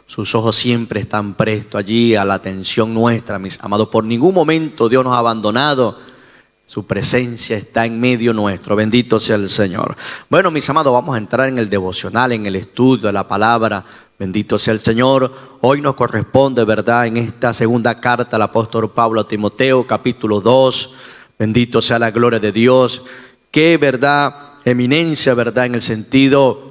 Sus ojos siempre están prestos allí a la atención nuestra, mis amados. Por ningún momento Dios nos ha abandonado. Su presencia está en medio nuestro. Bendito sea el Señor. Bueno, mis amados, vamos a entrar en el devocional, en el estudio de la palabra. Bendito sea el Señor. Hoy nos corresponde, ¿verdad?, en esta segunda carta al apóstol Pablo a Timoteo, capítulo 2. Bendito sea la gloria de Dios. Qué, ¿verdad?, eminencia, ¿verdad?, en el sentido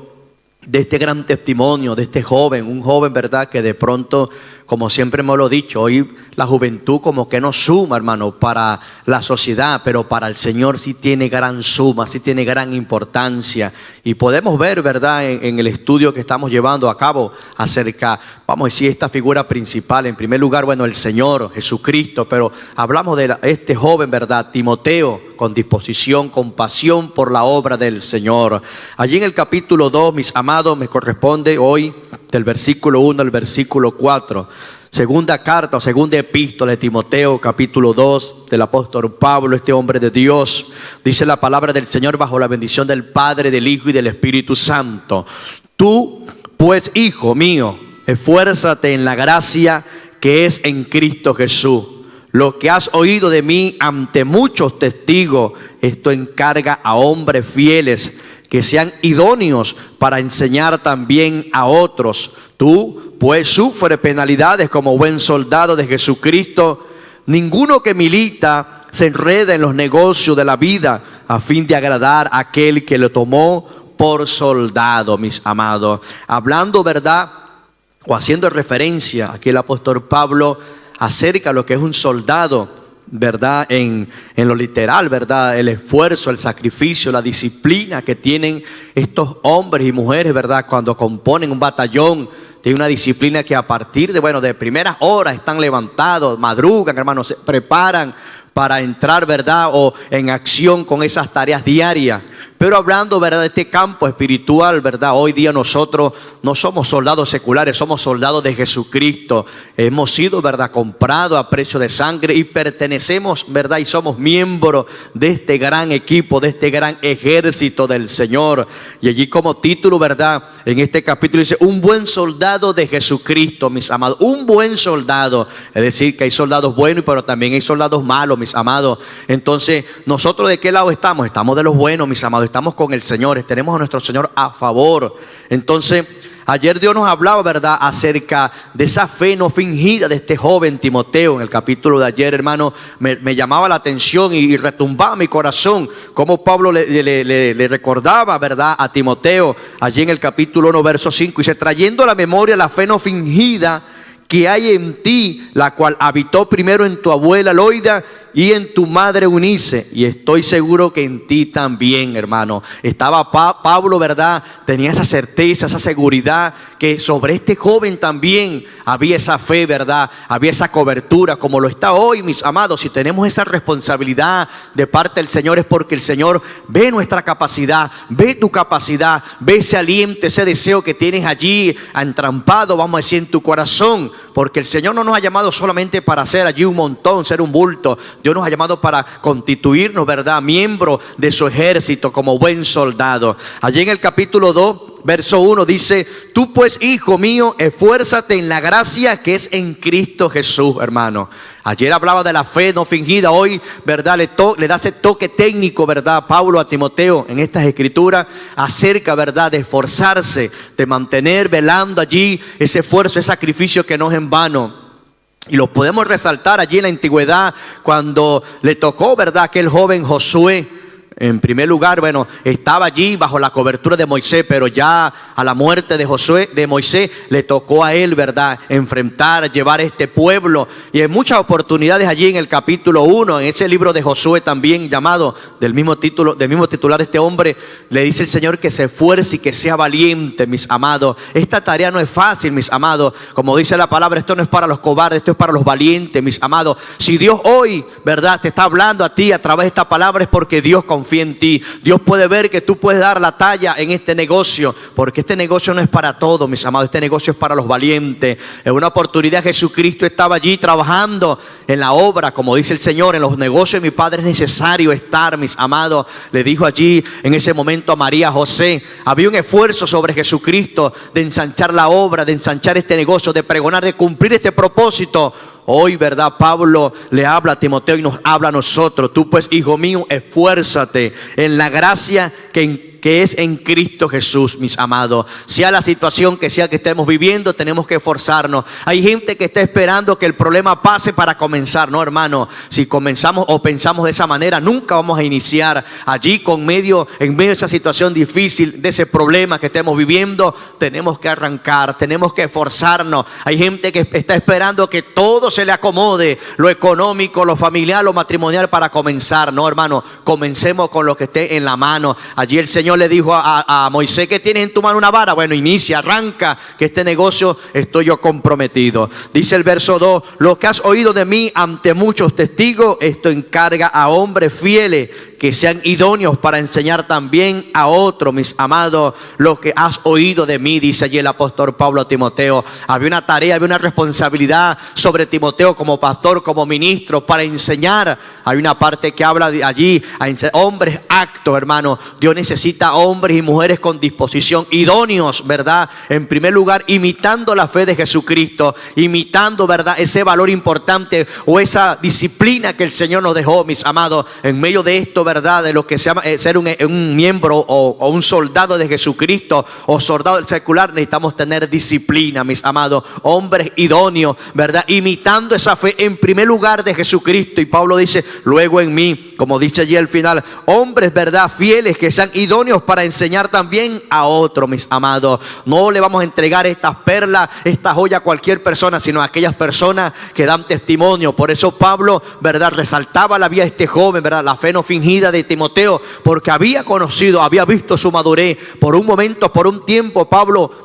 de este gran testimonio, de este joven, un joven, ¿verdad?, que de pronto, como siempre me lo he dicho, hoy la juventud como que no suma, hermano, para la sociedad, pero para el Señor sí tiene gran suma, sí tiene gran importancia. Y podemos ver, ¿verdad?, en el estudio que estamos llevando a cabo acerca, vamos a decir, esta figura principal. En primer lugar, bueno, el Señor Jesucristo, pero hablamos de este joven, ¿verdad?, Timoteo, con disposición, con pasión por la obra del Señor. Allí en el capítulo 2, mis amados, me corresponde hoy del versículo 1 al versículo 4. Segunda carta o segunda epístola de Timoteo, capítulo 2, del apóstol Pablo, este hombre de Dios. Dice la palabra del Señor bajo la bendición del Padre, del Hijo y del Espíritu Santo. Tú, pues, hijo mío, esfuérzate en la gracia que es en Cristo Jesús. Lo que has oído de mí ante muchos testigos, esto encarga a hombres fieles que sean idóneos para enseñar también a otros. Tú, pues, sufre penalidades como buen soldado de Jesucristo. Ninguno que milita se enreda en los negocios de la vida a fin de agradar a aquel que lo tomó por soldado, mis amados. Hablando, ¿verdad?, o haciendo referencia aquí el apóstol Pablo acerca de lo que es un soldado, ¿verdad?, en lo literal, ¿verdad?, el esfuerzo, el sacrificio, la disciplina que tienen estos hombres y mujeres, ¿verdad?, cuando componen un batallón. Tiene una disciplina que a partir de primeras horas están levantados, madrugan, hermanos, se preparan para entrar, ¿verdad?, o en acción con esas tareas diarias. Pero hablando, ¿verdad?, de este campo espiritual, ¿verdad?, hoy día nosotros no somos soldados seculares, somos soldados de Jesucristo. Hemos sido, ¿verdad?, comprados a precio de sangre y pertenecemos, ¿verdad?, y somos miembros de este gran equipo, de este gran ejército del Señor. Y allí como título, ¿verdad?, en este capítulo dice, un buen soldado de Jesucristo, mis amados. Un buen soldado. Es decir, que hay soldados buenos, pero también hay soldados malos, mis amados. Entonces, ¿nosotros de qué lado estamos? Estamos de los buenos, mis amados. Estamos con el Señor, tenemos a nuestro Señor a favor. Entonces, ayer Dios nos hablaba, ¿verdad?, acerca de esa fe no fingida de este joven Timoteo. En el capítulo de ayer, hermano, me llamaba la atención y retumbaba mi corazón como Pablo le recordaba, ¿verdad?, a Timoteo, allí en el capítulo 1, verso 5. Dice, trayendo a la memoria la fe no fingida que hay en ti, la cual habitó primero en tu abuela Loida y en tu madre Eunice, y estoy seguro que en ti también, hermano. Estaba Pablo, ¿verdad?, tenía esa certeza, esa seguridad que sobre este joven también había esa fe, ¿verdad?, había esa cobertura, como lo está hoy, mis amados. Si tenemos esa responsabilidad de parte del Señor, es porque el Señor ve nuestra capacidad, ve tu capacidad, ve ese aliento, ese deseo que tienes allí entrampado, vamos a decir, en tu corazón. Porque el Señor no nos ha llamado solamente para hacer allí un montón, ser un bulto. Dios nos ha llamado para constituirnos, ¿verdad?, miembro de su ejército como buen soldado. Allí en el capítulo 2, verso 1 dice, tú pues, hijo mío, esfuérzate en la gracia que es en Cristo Jesús, hermano. Ayer hablaba de la fe no fingida, hoy, ¿verdad?, le da ese toque técnico, ¿verdad?, Pablo a Timoteo en estas escrituras acerca, ¿verdad?, de esforzarse, de mantener velando allí ese esfuerzo, ese sacrificio que no es en vano. Y lo podemos resaltar allí en la antigüedad cuando le tocó, ¿verdad?, aquel joven Josué. En primer lugar, bueno, estaba allí bajo la cobertura de Moisés, pero ya a la muerte de Moisés le tocó a él, ¿verdad?, enfrentar, llevar este pueblo. Y en muchas oportunidades allí en el capítulo 1, en ese libro de Josué también llamado, del mismo titular de este hombre, le dice el Señor que se esfuerce y que sea valiente, mis amados. Esta tarea no es fácil, mis amados. Como dice la palabra, esto no es para los cobardes, esto es para los valientes, mis amados. Si Dios hoy, ¿verdad?, te está hablando a ti a través de esta palabra, es porque Dios confía confía en ti. Dios puede ver que tú puedes dar la talla en este negocio, porque este negocio no es para todos, mis amados. Este negocio es para los valientes. En una oportunidad Jesucristo estaba allí trabajando en la obra, como dice el Señor, en los negocios de mi Padre es necesario estar, mis amados. Le dijo allí en ese momento a María, José. Había un esfuerzo sobre Jesucristo de ensanchar la obra, de ensanchar este negocio, de pregonar, de cumplir este propósito. Hoy, ¿verdad? Pablo le habla a Timoteo y nos habla a nosotros. Tú pues, hijo mío, esfuérzate en la gracia que es en Cristo Jesús, mis amados. Sea la situación que sea que estemos viviendo, tenemos que esforzarnos. Hay gente que está esperando que el problema pase para comenzar. No, hermano, si comenzamos o pensamos de esa manera, nunca vamos a iniciar. Allí en medio de esa situación difícil, de ese problema que estemos viviendo, tenemos que arrancar, tenemos que esforzarnos. Hay gente que está esperando que todo se le acomode, lo económico, lo familiar, lo matrimonial, para comenzar. No, hermano, comencemos con lo que esté en la mano. Allí el Señor le dijo a Moisés: ¿qué tienes en tu mano? Una vara. Bueno, inicia, arranca, que este negocio estoy yo comprometido. Dice el verso 2: lo que has oído de mí ante muchos testigos, esto encarga a hombres fieles que sean idóneos para enseñar también a otros, mis amados, lo que has oído de mí, dice allí el apóstol Pablo a Timoteo. Había una tarea, había una responsabilidad sobre Timoteo como pastor, como ministro, para enseñar. Hay una parte que habla de allí, hombres actos, hermano. Dios necesita hombres y mujeres con disposición, idóneos, ¿verdad? En primer lugar, imitando la fe de Jesucristo, imitando, ¿verdad?, ese valor importante o esa disciplina que el Señor nos dejó, mis amados, en medio de esto, ¿verdad?, de lo que se llama ser un miembro o un soldado de Jesucristo o soldado del secular. Necesitamos tener disciplina, mis amados, hombres idóneos, ¿verdad?, imitando esa fe en primer lugar de Jesucristo. Y Pablo dice: luego en mí, como dice allí al final, hombres, ¿verdad?, fieles que sean idóneos para enseñar también a otros, mis amados. No le vamos a entregar estas perlas, esta joya a cualquier persona, sino a aquellas personas que dan testimonio. Por eso Pablo, ¿verdad?, resaltaba la vida de este joven, ¿verdad?, la fe no fingida de Timoteo, porque había conocido, había visto su madurez. Por un momento, por un tiempo, Pablo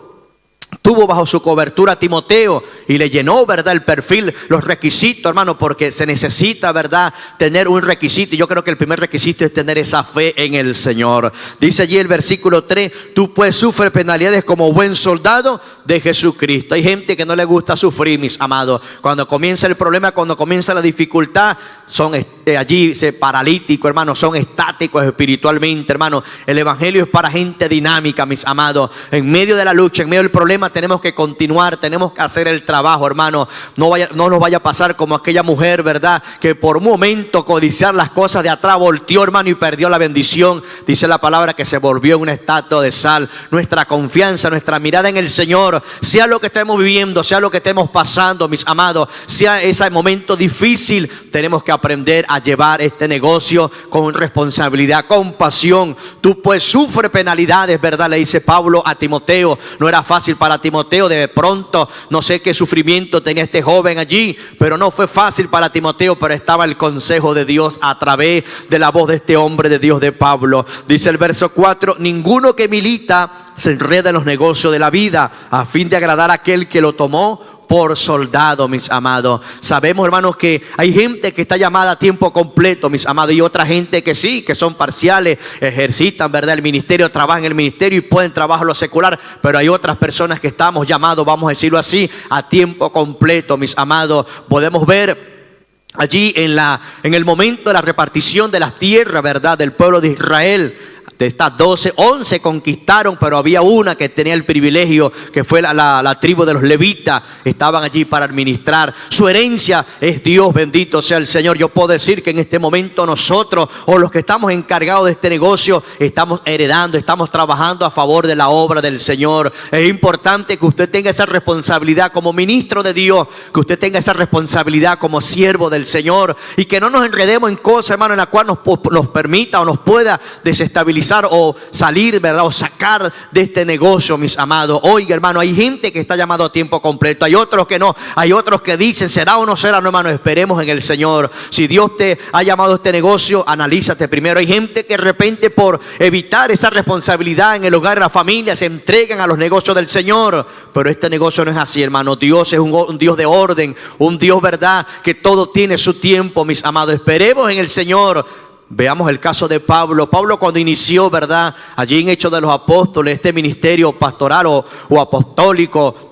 tuvo bajo su cobertura a Timoteo y le llenó, ¿verdad?, el perfil, los requisitos, hermano, porque se necesita, ¿verdad?, tener un requisito. Y yo creo que el primer requisito es tener esa fe en el Señor. Dice allí el versículo 3: tú pues sufres penalidades como buen soldado de Jesucristo. Hay gente que no le gusta sufrir, mis amados. Cuando comienza el problema, cuando comienza la dificultad, son allí paralíticos, hermano, son estáticos espiritualmente, hermano. El evangelio es para gente dinámica, mis amados. En medio de la lucha, en medio del problema, tenemos que continuar, tenemos que hacer el trabajo, hermano. No nos vaya a pasar como aquella mujer, ¿verdad?, que por un momento codiciar las cosas de atrás volteó, hermano, y perdió la bendición. Dice la palabra que se volvió una estatua de sal. Nuestra confianza, nuestra mirada en el Señor, sea lo que estemos viviendo, sea lo que estemos pasando, mis amados, sea ese momento difícil, tenemos que aprender a llevar este negocio con responsabilidad, con pasión. Tú pues sufres penalidades, ¿verdad?, le dice Pablo a Timoteo. No era fácil para Timoteo, de pronto, no sé qué sufrimiento tenía este joven allí, pero no fue fácil para Timoteo, pero estaba el consejo de Dios a través de la voz de este hombre de Dios, de Pablo. Dice el verso 4: ninguno que milita se enreda en los negocios de la vida a fin de agradar a aquel que lo tomó por soldado, mis amados. Sabemos, hermanos, que hay gente que está llamada a tiempo completo, mis amados, y otra gente que sí, que son parciales, ejercitan, ¿verdad?, el ministerio, trabajan en el ministerio y pueden trabajar lo secular, pero hay otras personas que estamos llamados, vamos a decirlo así, a tiempo completo, mis amados. Podemos ver allí en el momento de la repartición de las tierras, ¿verdad?, del pueblo de Israel. De estas 12, 11 conquistaron, pero había una que tenía el privilegio, que fue la tribu de los levitas. Estaban allí para administrar. Su herencia es Dios, bendito sea el Señor. Yo puedo decir que en este momento nosotros, o los que estamos encargados de este negocio, estamos heredando, estamos trabajando a favor de la obra del Señor. Es importante que usted tenga esa responsabilidad como ministro de Dios, que usted tenga esa responsabilidad como siervo del Señor, y que no nos enredemos en cosas, hermano, en la cual nos permita o nos pueda desestabilizar o salir, ¿verdad?, o sacar de este negocio, mis amados. Oiga, hermano, hay gente que está llamado a tiempo completo, hay otros que no, hay otros que dicen será o no será. No, hermano, esperemos en el Señor. Si Dios te ha llamado a este negocio, analízate primero. Hay gente que de repente, por evitar esa responsabilidad en el hogar, en la familia, se entregan a los negocios del Señor, pero este negocio no es así, hermano. Dios es un Dios de orden, un Dios, ¿verdad?, que todo tiene su tiempo, mis amados. Esperemos en el Señor. Veamos el caso de Pablo. Pablo cuando inició, ¿verdad? Allí en Hechos de los Apóstoles, este ministerio pastoral o apostólico,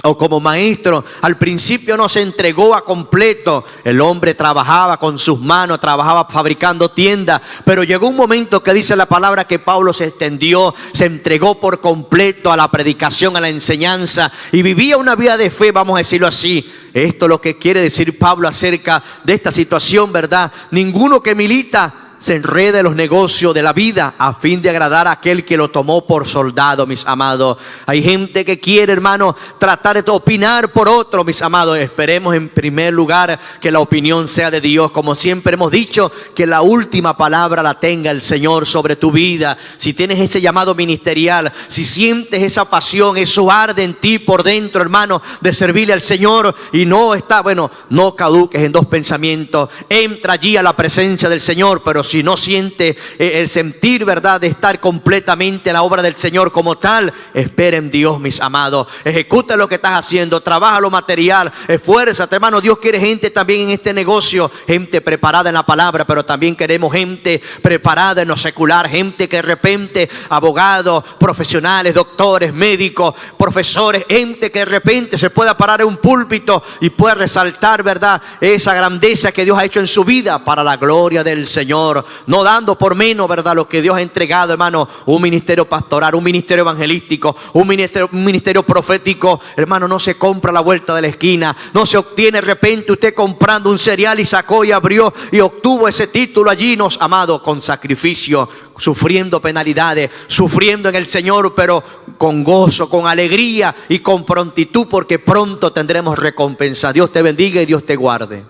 o como maestro, al principio no se entregó a completo. El hombre trabajaba con sus manos, trabajaba fabricando tiendas, pero llegó un momento que dice la palabra que Pablo se extendió, se entregó por completo a la predicación, a la enseñanza, y vivía una vida de fe, vamos a decirlo así. Esto es lo que quiere decir Pablo acerca de esta situación, ¿verdad? Ninguno que milita se enreda en los negocios de la vida a fin de agradar a aquel que lo tomó por soldado, mis amados. Hay gente que quiere, hermano, tratar de opinar por otro, mis amados. Esperemos en primer lugar que la opinión sea de Dios. Como siempre hemos dicho, que la última palabra la tenga el Señor sobre tu vida. Si tienes ese llamado ministerial, si sientes esa pasión, eso arde en ti por dentro, hermano, de servirle al Señor y no está, no caduques en dos pensamientos. Entra allí a la presencia del Señor, pero si no siente el sentir, ¿verdad?, de estar completamente en la obra del Señor como tal, espera en Dios, mis amados. Ejecuta lo que estás haciendo, trabaja lo material, esfuérzate, hermano. Dios quiere gente también en este negocio, gente preparada en la palabra, pero también queremos gente preparada en lo secular, gente que de repente, abogados, profesionales, doctores, médicos, profesores, gente que de repente se pueda parar en un púlpito y pueda resaltar, ¿verdad?, esa grandeza que Dios ha hecho en su vida para la gloria del Señor. No dando por menos, ¿verdad?, lo que Dios ha entregado, hermano. Un ministerio pastoral, un ministerio evangelístico, un ministerio profético, hermano, no se compra a la vuelta de la esquina. No se obtiene de repente usted comprando un cereal y sacó y abrió y obtuvo ese título allí, nos amado, con sacrificio, sufriendo penalidades, sufriendo en el Señor, pero con gozo, con alegría y con prontitud, porque pronto tendremos recompensa. Dios te bendiga y Dios te guarde.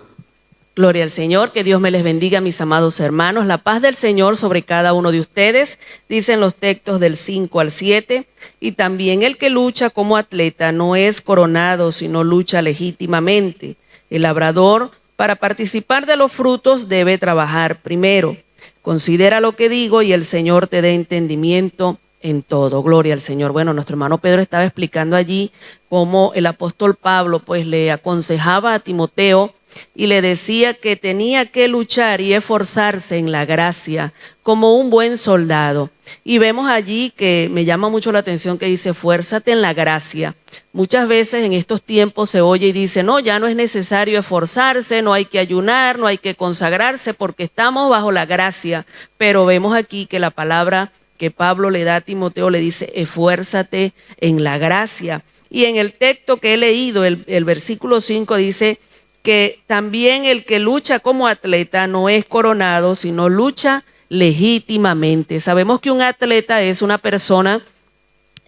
Gloria al Señor, que Dios me les bendiga, mis amados hermanos. La paz del Señor sobre cada uno de ustedes, dicen los textos del 5 al 7. Y también el que lucha como atleta no es coronado, sino lucha legítimamente. El labrador, para participar de los frutos, debe trabajar primero. Considera lo que digo y el Señor te dé entendimiento en todo. Gloria al Señor. Bueno, nuestro hermano Pedro estaba explicando allí cómo el apóstol Pablo pues le aconsejaba a Timoteo y le decía que tenía que luchar y esforzarse en la gracia como un buen soldado. Y vemos allí que me llama mucho la atención que dice, fuérzate en la gracia. Muchas veces en estos tiempos se oye y dice, no, ya no es necesario esforzarse, no hay que ayunar, no hay que consagrarse porque estamos bajo la gracia. Pero vemos aquí que la palabra que Pablo le da a Timoteo le dice, esfuérzate en la gracia. Y en el texto que he leído, el versículo 5 dice que también el que lucha como atleta no es coronado, sino lucha legítimamente. Sabemos que un atleta es una persona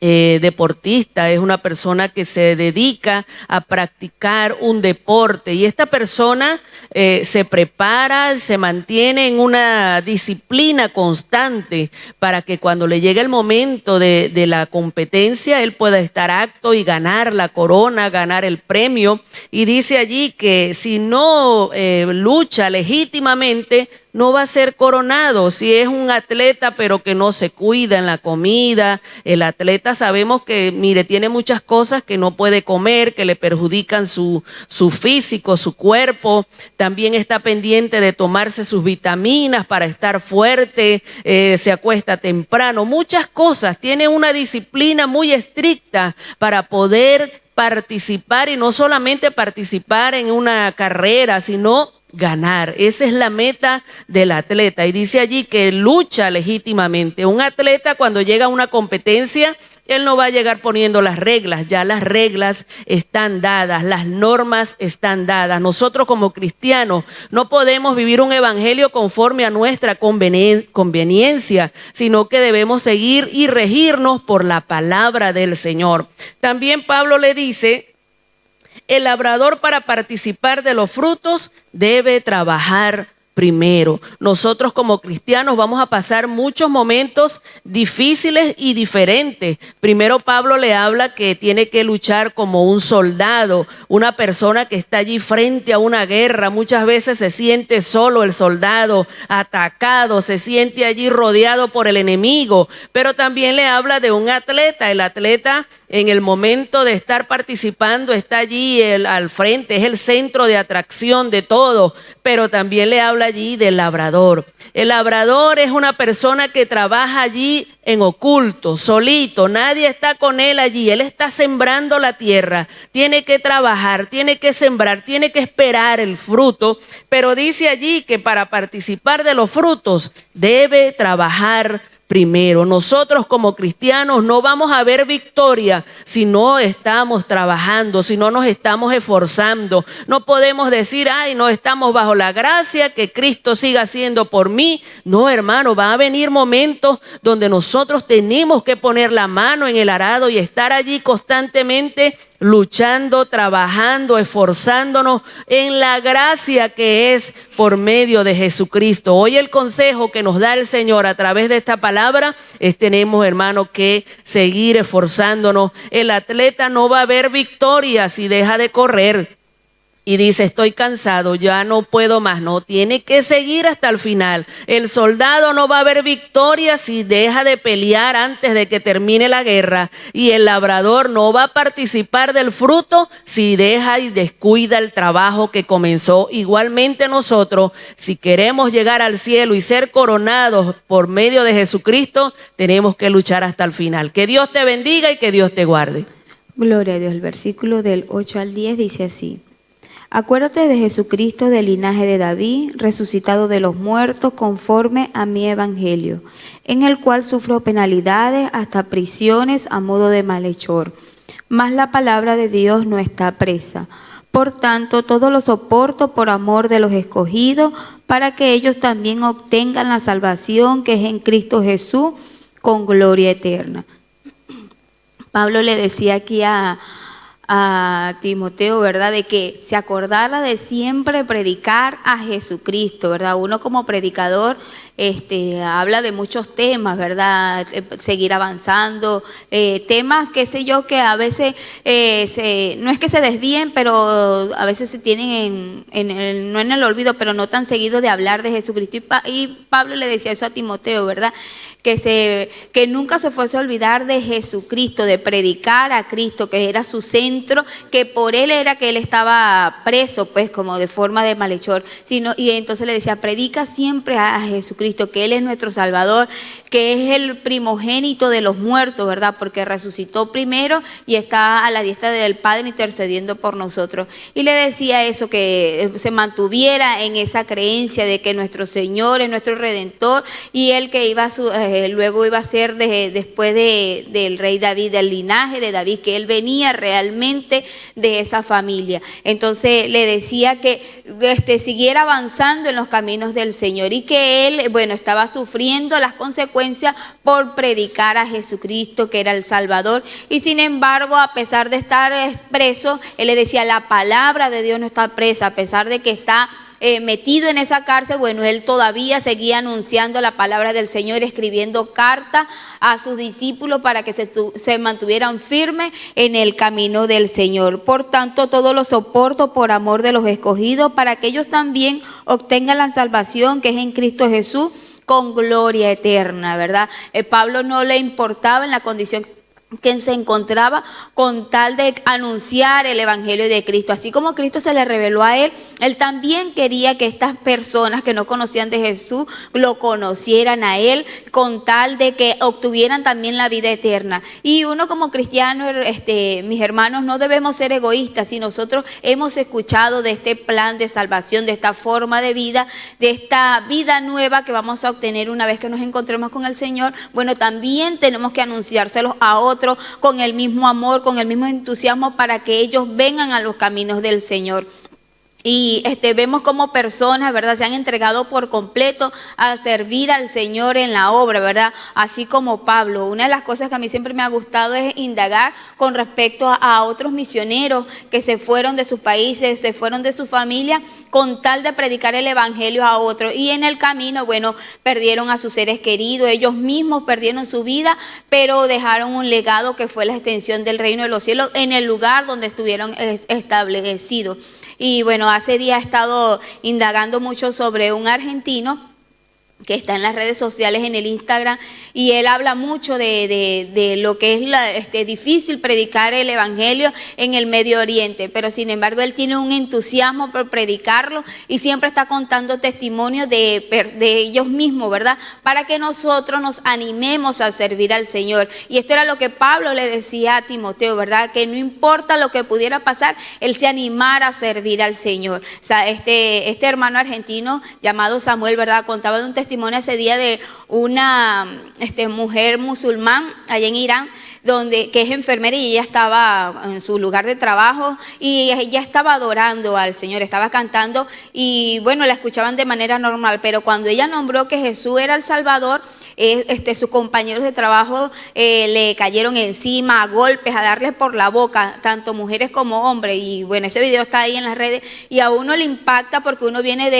deportista, es una persona que se dedica a practicar un deporte y esta persona se prepara, se mantiene en una disciplina constante para que cuando le llegue el momento de la competencia él pueda estar apto y ganar la corona, ganar el premio. Y dice allí que si no lucha legítimamente no va a ser coronado. Si es un atleta pero que no se cuida en la comida, el atleta sabemos que, mire, tiene muchas cosas que no puede comer, que le perjudican su físico, su cuerpo. También está pendiente de tomarse sus vitaminas para estar fuerte, se acuesta temprano, muchas cosas. Tiene una disciplina muy estricta para poder participar y no solamente participar en una carrera, sino ganar. Esa es la meta del atleta y dice allí que lucha legítimamente. Un atleta cuando llega a una competencia, él no va a llegar poniendo las reglas, ya las reglas están dadas, las normas están dadas. Nosotros como cristianos no podemos vivir un evangelio conforme a nuestra conveniencia, sino que debemos seguir y regirnos por la palabra del Señor. También Pablo le dice, el labrador para participar de los frutos debe trabajar primero. Nosotros como cristianos vamos a pasar muchos momentos difíciles y diferentes. Primero Pablo le habla que tiene que luchar como un soldado, una persona que está allí frente a una guerra. Muchas veces se siente solo el soldado, atacado, se siente allí rodeado por el enemigo. Pero también le habla de un atleta. El atleta en el momento de estar participando, está allí al frente, es el centro de atracción de todo, pero también le habla allí del labrador. El labrador es una persona que trabaja allí en oculto, solito, nadie está con él allí, él está sembrando la tierra, tiene que trabajar, tiene que sembrar, tiene que esperar el fruto, pero dice allí que para participar de los frutos debe trabajar primero. Nosotros como cristianos no vamos a ver victoria si no estamos trabajando, si no nos estamos esforzando. No podemos decir, ay, no estamos bajo la gracia, que Cristo siga haciendo por mí. No, hermano, va a venir momentos donde nosotros tenemos que poner la mano en el arado y estar allí constantemente luchando, trabajando, esforzándonos en la gracia que es por medio de Jesucristo. Hoy el consejo que nos da el Señor a través de esta palabra es: tenemos, hermano, que seguir esforzándonos. El atleta no va a ver victoria si deja de correr y dice, estoy cansado, ya no puedo más. No, tiene que seguir hasta el final. El soldado no va a ver victoria si deja de pelear antes de que termine la guerra. Y el labrador no va a participar del fruto si deja y descuida el trabajo que comenzó. Igualmente nosotros, si queremos llegar al cielo y ser coronados por medio de Jesucristo, tenemos que luchar hasta el final. Que Dios te bendiga y que Dios te guarde. Gloria a Dios. El versículo del 8 al 10 dice así: Acuérdate de Jesucristo del linaje de David, resucitado de los muertos conforme a mi evangelio, en el cual sufro penalidades hasta prisiones a modo de malhechor. Mas la palabra de Dios no está presa. Por tanto, todo lo soporto por amor de los escogidos, para que ellos también obtengan la salvación que es en Cristo Jesús, con gloria eterna. Pablo le decía aquí a Timoteo, ¿verdad?, de que se acordara de siempre predicar a Jesucristo, ¿verdad? Uno como predicador habla de muchos temas, ¿verdad? Seguir avanzando, temas, qué sé yo, que a veces no es que se desvíen, pero a veces se tienen no en el olvido, pero no tan seguido de hablar de Jesucristo. Y Pablo le decía eso a Timoteo, ¿verdad?, que nunca se fuese a olvidar de Jesucristo, de predicar a Cristo, que era su centro, que por él era que él estaba preso, pues como de forma de malhechor, y entonces le decía, predica siempre a Jesucristo, que él es nuestro Salvador, que es el primogénito de los muertos, ¿verdad?, porque resucitó primero y está a la diestra del Padre intercediendo por nosotros. Y le decía eso, que se mantuviera en esa creencia de que nuestro Señor es nuestro Redentor, y él que iba luego iba a ser después del rey David, del linaje de David, que él venía realmente de esa familia. Entonces le decía que siguiera avanzando en los caminos del Señor, y que él, bueno, estaba sufriendo las consecuencias por predicar a Jesucristo, que era el Salvador. Y sin embargo, a pesar de estar preso, él le decía, la palabra de Dios no está presa, a pesar de que está metido en esa cárcel. Bueno, él todavía seguía anunciando la palabra del Señor, escribiendo cartas a sus discípulos para que se mantuvieran firmes en el camino del Señor. Por tanto, todo lo soporto por amor de los escogidos, para que ellos también obtengan la salvación que es en Cristo Jesús, con gloria eterna, ¿verdad? Pablo no le importaba en la condición que se encontraba, con tal de anunciar el evangelio de Cristo. Así como Cristo se le reveló a él, él también quería que estas personas que no conocían de Jesús lo conocieran a él, con tal de que obtuvieran también la vida eterna. Y uno como cristiano, mis hermanos, no debemos ser egoístas. Si nosotros hemos escuchado de este plan de salvación, de esta forma de vida, de esta vida nueva que vamos a obtener una vez que nos encontremos con el Señor, bueno, también tenemos que anunciárselos a otros con el mismo amor, con el mismo entusiasmo, para que ellos vengan a los caminos del Señor. Y vemos como personas, ¿verdad?, se han entregado por completo a servir al Señor en la obra, ¿verdad? Así como Pablo. Una de las cosas que a mí siempre me ha gustado es indagar con respecto a otros misioneros que se fueron de sus países, se fueron de su familia, con tal de predicar el evangelio a otros. Y en el camino, bueno, perdieron a sus seres queridos, ellos mismos perdieron su vida, pero dejaron un legado que fue la extensión del reino de los cielos en el lugar donde estuvieron establecidos. Y bueno, hace días he estado indagando mucho sobre un argentino que está en las redes sociales, en el Instagram, y él habla mucho de lo que es difícil predicar el evangelio en el Medio Oriente, pero sin embargo él tiene un entusiasmo por predicarlo y siempre está contando testimonios de ellos mismos, ¿verdad? Para que nosotros nos animemos a servir al Señor. Y esto era lo que Pablo le decía a Timoteo, ¿verdad? Que no importa lo que pudiera pasar, él se animara a servir al Señor. O sea, este hermano argentino llamado Samuel, ¿verdad? Contaba de un testimonio ese día de una mujer musulmán allá en Irán, que es enfermera, y ella estaba en su lugar de trabajo y ella estaba adorando al Señor, estaba cantando y bueno, la escuchaban de manera normal, pero cuando ella nombró que Jesús era el Salvador, sus compañeros de trabajo le cayeron encima a golpes, a darle por la boca, tanto mujeres como hombres. Y bueno, ese video está ahí en las redes y a uno le impacta porque uno viene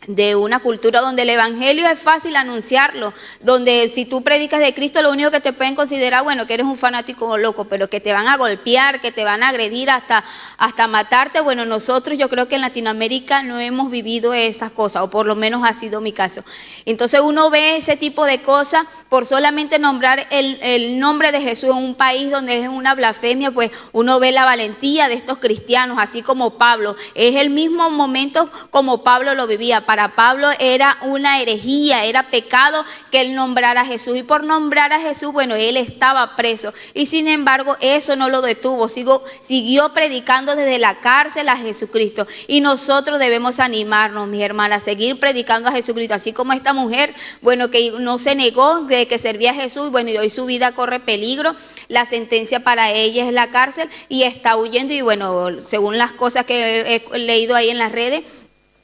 de una cultura donde el evangelio es fácil anunciarlo, donde si tú predicas de Cristo lo único que te pueden considerar, bueno, que eres un fanático loco, pero que te van a golpear, que te van a agredir hasta matarte. Bueno, nosotros yo creo que en Latinoamérica no hemos vivido esas cosas, o por lo menos ha sido mi caso. Entonces uno ve ese tipo de cosas por solamente nombrar el nombre de Jesús en un país donde es una blasfemia, pues uno ve la valentía de estos cristianos, así como Pablo. Es el mismo momento como Pablo lo vivía. Para Pablo era una herejía, era pecado que él nombrara a Jesús, y por nombrar a Jesús, bueno, él estaba preso y sin embargo eso no lo detuvo, siguió predicando desde la cárcel a Jesucristo. Y nosotros debemos animarnos, mis hermanas, a seguir predicando a Jesucristo, así como esta mujer, bueno, que no se negó de que servía a Jesús, bueno, y hoy su vida corre peligro. La sentencia para ella es la cárcel y está huyendo, y bueno, según las cosas que he leído ahí en las redes,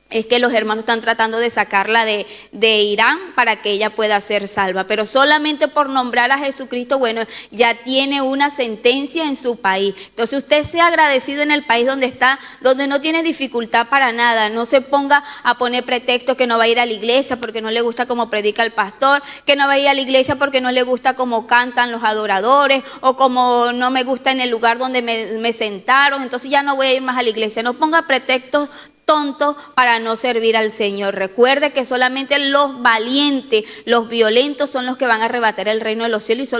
es que los hermanos están tratando de sacarla de Irán para que ella pueda ser salva. Pero solamente por nombrar a Jesucristo, bueno, ya tiene una sentencia en su país. Entonces usted sea agradecido en el país donde está, donde no tiene dificultad para nada. No se ponga a poner pretextos que no va a ir a la iglesia porque no le gusta cómo predica el pastor, que no va a ir a la iglesia porque no le gusta cómo cantan los adoradores, o como no me gusta en el lugar donde me sentaron, entonces ya no voy a ir más a la iglesia. No ponga pretextos tonto para no servir al Señor. Recuerde que solamente los valientes, los violentos son los que van a arrebatar el reino de los cielos, y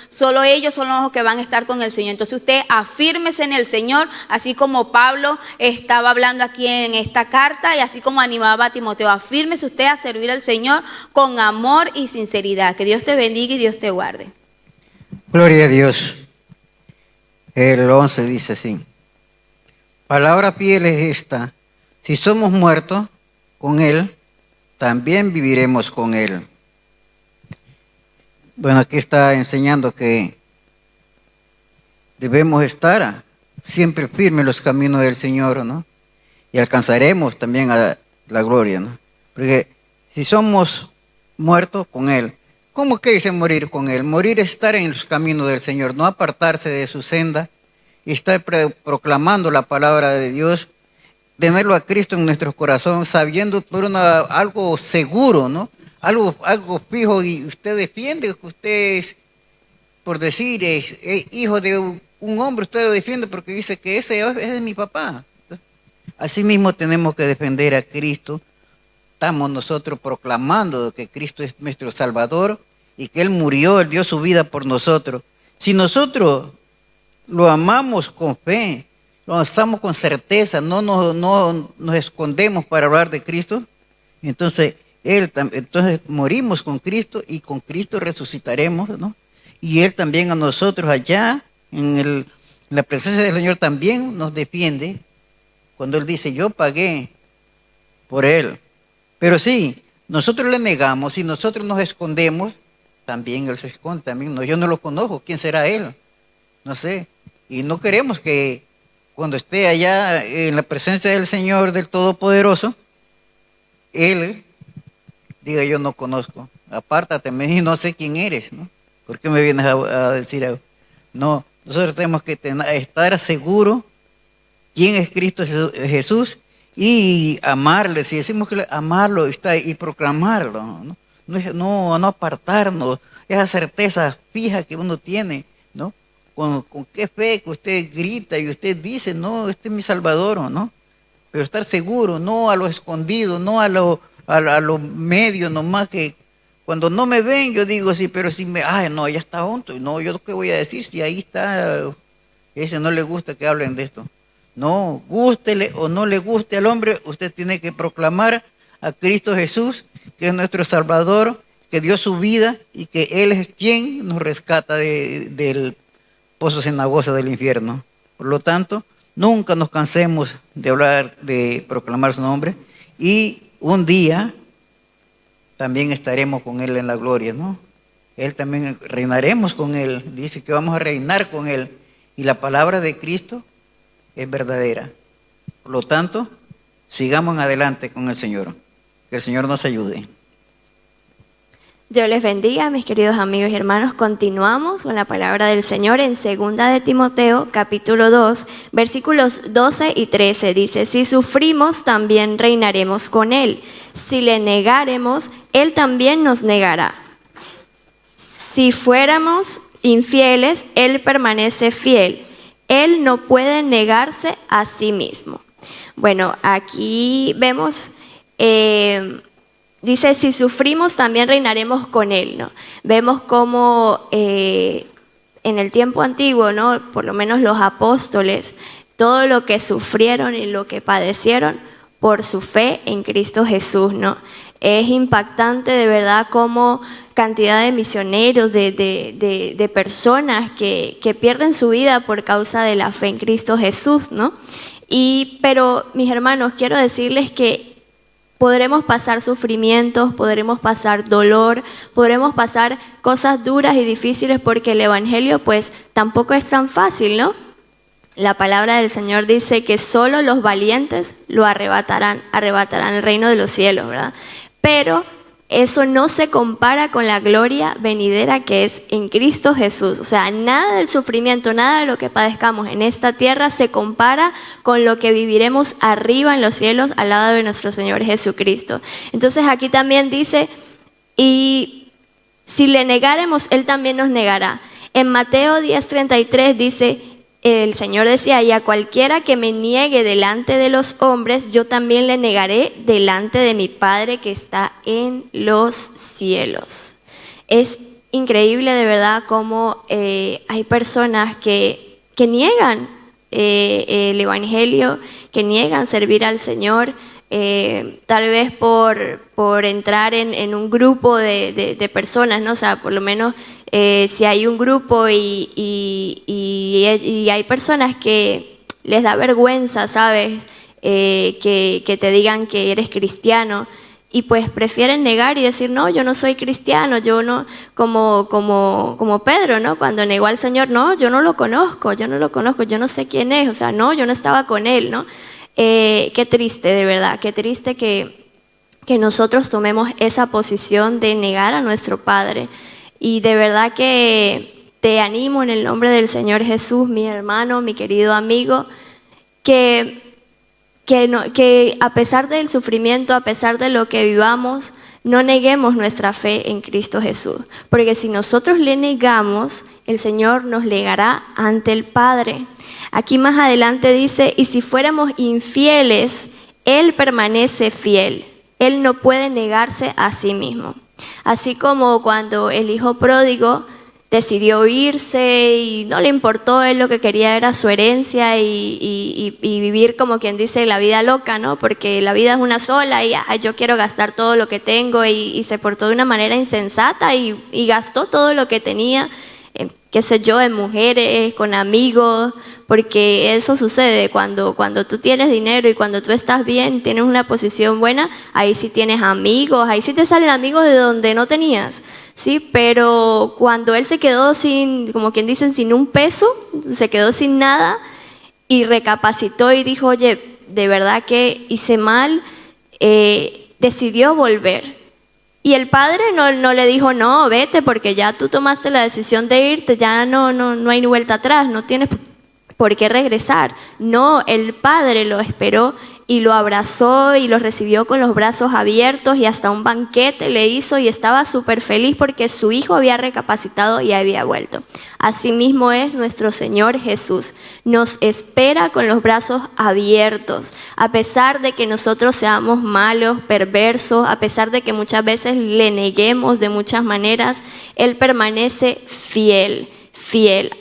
solo ellos son los que van a estar con el Señor. Entonces usted afírmese en el Señor, así como Pablo estaba hablando aquí en esta carta y así como animaba a Timoteo. Afírmese usted a servir al Señor con amor y sinceridad. Que Dios te bendiga y Dios te guarde. Gloria a Dios. El 11 dice así: palabra fiel es esta: si somos muertos con Él, también viviremos con Él. Bueno, aquí está enseñando que debemos estar siempre firmes en los caminos del Señor, ¿no? Y alcanzaremos también a la gloria, ¿no? Porque si somos muertos con Él, ¿cómo que dice morir con Él? Morir es estar en los caminos del Señor, no apartarse de su senda y estar proclamando la palabra de Dios, tenerlo a Cristo en nuestro corazón, sabiendo por algo seguro, ¿no? Algo fijo, y usted defiende que usted es, por decir, es hijo de un hombre, usted lo defiende porque dice que ese es de mi papá. Entonces, así mismo tenemos que defender a Cristo. Estamos nosotros proclamando que Cristo es nuestro Salvador y que Él murió, Él dio su vida por nosotros. Si nosotros lo amamos con fe, lo estamos con certeza, no nos escondemos para hablar de Cristo, entonces morimos con Cristo y con Cristo resucitaremos, ¿no? Y Él también a nosotros allá en la presencia del Señor también nos defiende cuando Él dice: yo pagué por Él. Pero sí, nosotros le negamos y nosotros nos escondemos, también Él se esconde, también no, yo no lo conozco, ¿quién será Él? No sé, y no queremos que cuando esté allá en la presencia del Señor, del Todopoderoso, Él diga: yo no conozco, apártate, no sé quién eres, ¿no? ¿Por qué me vienes a decir algo? No, nosotros tenemos que estar seguros quién es Cristo Jesús y amarle. Si decimos que amarlo está y proclamarlo, ¿no? No apartarnos, esa certeza fija que uno tiene, ¿no? Con qué fe que usted grita y usted dice: no, este es mi Salvador, ¿no? Pero estar seguro, no a lo escondido, no a los medios nomás, que cuando no me ven yo digo sí, pero si me, ay no, ya está honto, no, yo qué voy a decir si ahí está, ese no le gusta que hablen de esto. No, gústele o no le guste al hombre, usted tiene que proclamar a Cristo Jesús, que es nuestro Salvador, que dio su vida y que Él es quien nos rescata del pozo cenagoso del infierno. Por lo tanto, nunca nos cansemos de hablar, de proclamar su nombre, y un día también estaremos con Él en la gloria, ¿no? Él también reinaremos con Él, dice que vamos a reinar con Él, y la palabra de Cristo es verdadera. Por lo tanto, sigamos adelante con el Señor. Que el Señor nos ayude. Dios les bendiga, mis queridos amigos y hermanos. Continuamos con la palabra del Señor en 2 de Timoteo, capítulo 2, versículos 12 y 13. Dice, si sufrimos, también reinaremos con Él. Si le negáremos, Él también nos negará. Si fuéramos infieles, Él permanece fiel. Él no puede negarse a sí mismo. Bueno, aquí vemos, dice, si sufrimos también reinaremos con Él, ¿no? Vemos cómo en el tiempo antiguo, ¿no? Por lo menos los apóstoles, todo lo que sufrieron y lo que padecieron por su fe en Cristo Jesús, ¿no? Es impactante de verdad cómo cantidad de misioneros, de personas que pierden su vida por causa de la fe en Cristo Jesús, ¿no? Pero mis hermanos, quiero decirles que podremos pasar sufrimientos, podremos pasar dolor, podremos pasar cosas duras y difíciles porque el Evangelio pues tampoco es tan fácil, ¿no? La palabra del Señor dice que solo los valientes lo arrebatarán el reino de los cielos, ¿verdad? Pero eso no se compara con la gloria venidera que es en Cristo Jesús. O sea, nada del sufrimiento, nada de lo que padezcamos en esta tierra se compara con lo que viviremos arriba en los cielos al lado de nuestro Señor Jesucristo. Entonces aquí también dice, y si le negáremos, Él también nos negará. En Mateo 10:33 dice, el Señor decía, y a cualquiera que me niegue delante de los hombres, yo también le negaré delante de mi Padre que está en los cielos. Es increíble de verdad cómo hay personas que niegan el Evangelio, que niegan servir al Señor, tal vez por entrar en un grupo de personas, ¿no? O sea, por lo menos si hay un grupo y hay personas que les da vergüenza, ¿sabes? Que te digan que eres cristiano y pues prefieren negar y decir, no, yo no soy cristiano, yo no, como Pedro, ¿no? Cuando negó al Señor, no, yo no lo conozco, yo no sé quién es, o sea, no, yo no estaba con Él, ¿no? Qué triste, de verdad, qué triste que nosotros tomemos esa posición de negar a nuestro Padre. Y de verdad que te animo en el nombre del Señor Jesús, mi hermano, mi querido amigo, que a pesar del sufrimiento, a pesar de lo que vivamos, no neguemos nuestra fe en Cristo Jesús. Porque si nosotros le negamos, el Señor nos negará ante el Padre. Aquí más adelante dice, y si fuéramos infieles, Él permanece fiel. Él no puede negarse a sí mismo. Así como cuando el hijo pródigo decidió irse y no le importó, él lo que quería era su herencia y vivir como quien dice la vida loca, ¿no? Porque la vida es una sola y yo quiero gastar todo lo que tengo y se portó de una manera insensata y gastó todo lo que tenía, qué sé yo, en mujeres, con amigos, porque eso sucede cuando tú tienes dinero y cuando tú estás bien, tienes una posición buena, ahí sí tienes amigos, ahí sí te salen amigos de donde no tenías, ¿sí? Pero cuando él se quedó sin, como quien dicen, sin un peso, se quedó sin nada y recapacitó y dijo, oye, de verdad que hice mal, decidió volver. Y el padre no le dijo, no, vete porque ya tú tomaste la decisión de irte, ya no hay vuelta atrás, no tienes por qué regresar. No, el padre lo esperó y lo abrazó y lo recibió con los brazos abiertos y hasta un banquete le hizo y estaba súper feliz porque su hijo había recapacitado y había vuelto. Asimismo es nuestro Señor Jesús. Nos espera con los brazos abiertos, a pesar de que nosotros seamos malos, perversos, a pesar de que muchas veces le neguemos de muchas maneras, Él permanece fiel.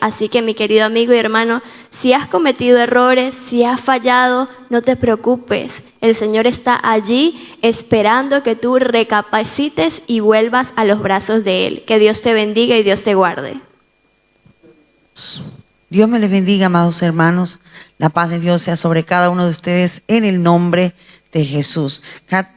Así que mi querido amigo y hermano, si has cometido errores, si has fallado, no te preocupes. El Señor está allí esperando que tú recapacites y vuelvas a los brazos de Él. Que Dios te bendiga y Dios te guarde. Dios me les bendiga, amados hermanos. La paz de Dios sea sobre cada uno de ustedes en el nombre de Jesús.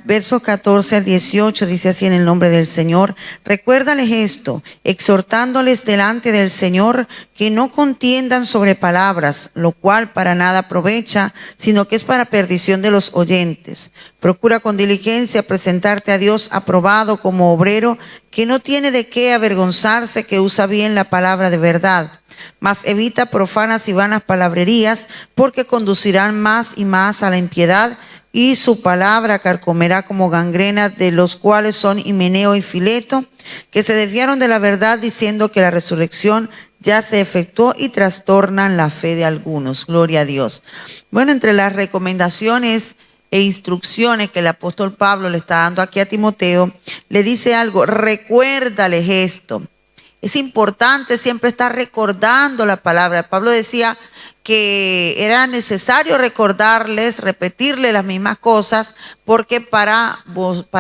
Versos 14 al 18 dice así en el nombre del Señor: recuérdales esto, exhortándoles delante del Señor que no contiendan sobre palabras, lo cual para nada aprovecha, sino que es para perdición de los oyentes. Procura con diligencia presentarte a Dios aprobado como obrero, que no tiene de qué avergonzarse, que usa bien la palabra de verdad. Mas evita profanas y vanas palabrerías, porque conducirán más y más a la impiedad, y su palabra carcomerá como gangrena, de los cuales son Himeneo y Fileto, que se desviaron de la verdad diciendo que la resurrección ya se efectuó y trastornan la fe de algunos. Gloria a Dios. Bueno, entre las recomendaciones e instrucciones que el apóstol Pablo le está dando aquí a Timoteo, le dice algo: recuérdales esto. Es importante siempre estar recordando la palabra. Pablo decía que era necesario recordarles, repetirles las mismas cosas, porque para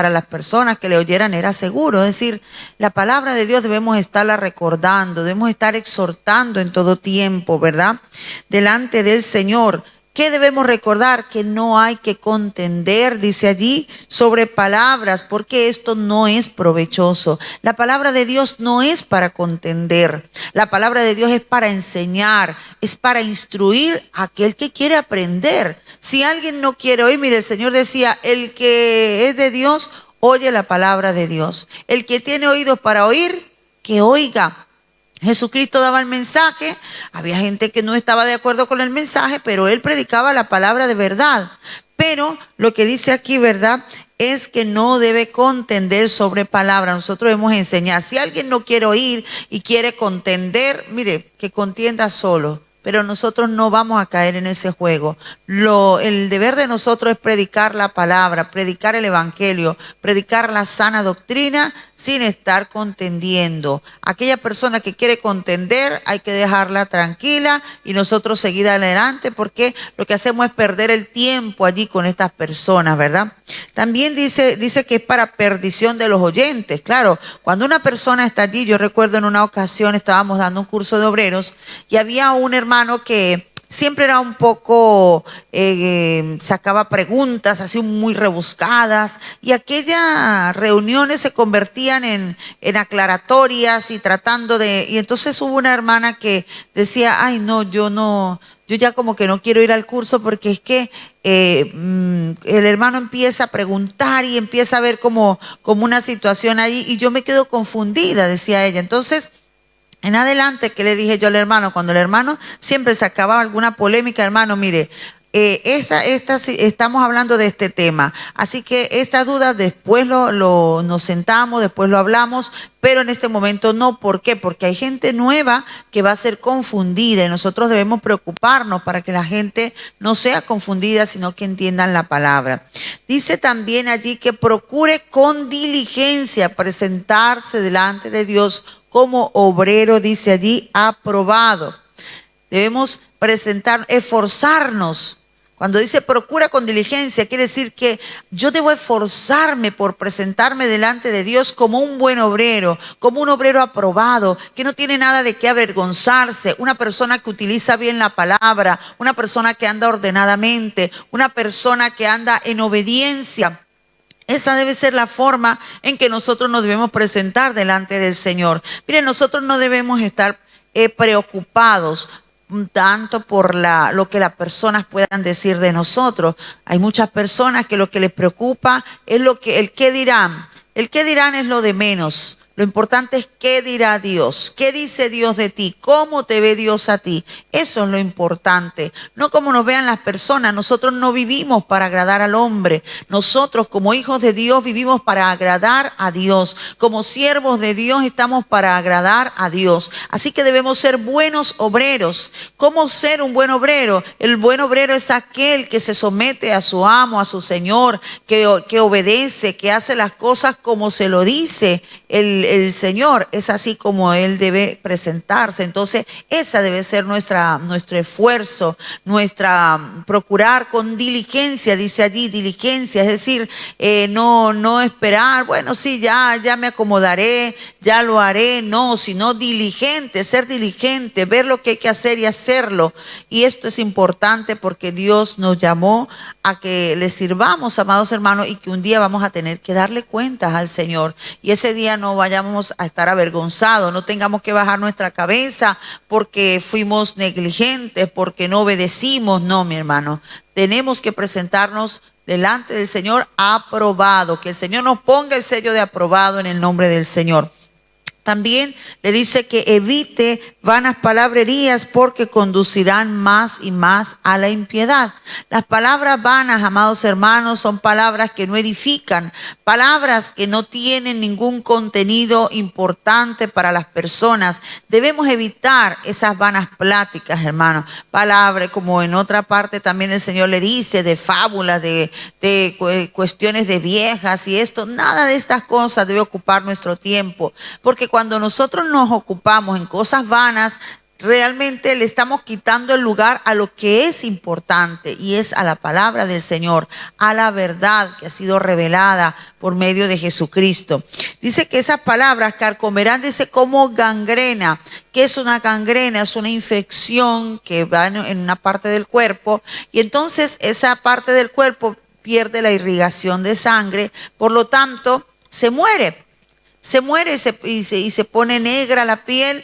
las personas que le oyeran era seguro. Es decir, la palabra de Dios debemos estarla recordando, debemos estar exhortando en todo tiempo, ¿verdad? Delante del Señor. ¿Qué debemos recordar? Que no hay que contender, dice allí, sobre palabras, porque esto no es provechoso. La palabra de Dios no es para contender. La palabra de Dios es para enseñar, es para instruir a aquel que quiere aprender. Si alguien no quiere oír, mire, el Señor decía: el que es de Dios, oye la palabra de Dios. El que tiene oídos para oír, que oiga. Jesucristo daba el mensaje, había gente que no estaba de acuerdo con el mensaje, pero Él predicaba la palabra de verdad. Pero lo que dice aquí, ¿verdad?, es que no debe contender sobre palabra. Nosotros debemos enseñar. Si alguien no quiere oír y quiere contender, mire, que contienda solo. Pero nosotros no vamos a caer en ese juego. El deber de nosotros es predicar la palabra, predicar el evangelio, predicar la sana doctrina sin estar contendiendo. Aquella persona que quiere contender hay que dejarla tranquila y nosotros seguir adelante, porque lo que hacemos es perder el tiempo allí con estas personas, ¿verdad? También dice que es para perdición de los oyentes. Claro, cuando una persona está allí, yo recuerdo en una ocasión estábamos dando un curso de obreros y había un hermano que siempre era un poco, sacaba preguntas así muy rebuscadas, y aquellas reuniones se convertían en aclaratorias y y entonces hubo una hermana que decía: ay no, yo ya como que no quiero ir al curso, porque es que el hermano empieza a preguntar y empieza a ver como una situación ahí, y yo me quedo confundida, decía ella. Entonces, en adelante, ¿qué le dije yo al hermano? Cuando el hermano siempre sacaba alguna polémica: hermano, mire, estamos hablando de este tema, así que esta duda después nos sentamos, después lo hablamos, pero en este momento no. ¿Por qué? Porque hay gente nueva que va a ser confundida y nosotros debemos preocuparnos para que la gente no sea confundida, sino que entiendan la palabra. Dice también allí que procure con diligencia presentarse delante de Dios como obrero, dice allí, aprobado. Debemos esforzarnos. Cuando dice procura con diligencia, quiere decir que yo debo esforzarme por presentarme delante de Dios como un buen obrero, como un obrero aprobado, que no tiene nada de qué avergonzarse, una persona que utiliza bien la palabra, una persona que anda ordenadamente, una persona que anda en obediencia. Esa debe ser la forma en que nosotros nos debemos presentar delante del Señor. Miren, nosotros no debemos estar preocupados tanto por lo que las personas puedan decir de nosotros. Hay muchas personas que lo que les preocupa es el qué dirán. El qué dirán es lo de menos. Lo importante es qué dirá Dios, qué dice Dios de ti, cómo te ve Dios a ti. Eso es lo importante, no cómo nos vean las personas. Nosotros no vivimos para agradar al hombre. Nosotros como hijos de Dios vivimos para agradar a Dios. Como siervos de Dios estamos para agradar a Dios. Así que debemos ser buenos obreros. ¿Cómo ser un buen obrero? El buen obrero es aquel que se somete a su amo, a su Señor, que obedece, que hace las cosas como se lo dice el Señor. Es así como Él debe presentarse. Entonces, esa debe ser nuestro esfuerzo, procurar con diligencia, dice allí, diligencia, es decir, no esperar, bueno, sí, ya me acomodaré, ya lo haré, no, sino diligente, ser diligente, ver lo que hay que hacer y hacerlo. Y esto es importante porque Dios nos llamó a que le sirvamos, amados hermanos, y que un día vamos a tener que darle cuentas al Señor. Y ese día no vayamos a estar avergonzados, no tengamos que bajar nuestra cabeza porque fuimos negligentes, porque no obedecimos. No, mi hermano, tenemos que presentarnos delante del Señor aprobado, que el Señor nos ponga el sello de aprobado en el nombre del Señor. También le dice que evite vanas palabrerías porque conducirán más y más a la impiedad. Las palabras vanas, amados hermanos, son palabras que no edifican, palabras que no tienen ningún contenido importante para las personas. Debemos evitar esas vanas pláticas, hermanos. Palabras como en otra parte también el Señor le dice, de fábulas, de cuestiones de viejas y esto. Nada de estas cosas debe ocupar nuestro tiempo, porque cuando nosotros nos ocupamos en cosas vanas, realmente le estamos quitando el lugar a lo que es importante, y es a la palabra del Señor, a la verdad que ha sido revelada por medio de Jesucristo. Dice que esas palabras carcomerán, dice, como gangrena. ¿Qué es una gangrena? Es una infección que va en una parte del cuerpo, y entonces esa parte del cuerpo pierde la irrigación de sangre, por lo tanto se muere y se pone negra la piel,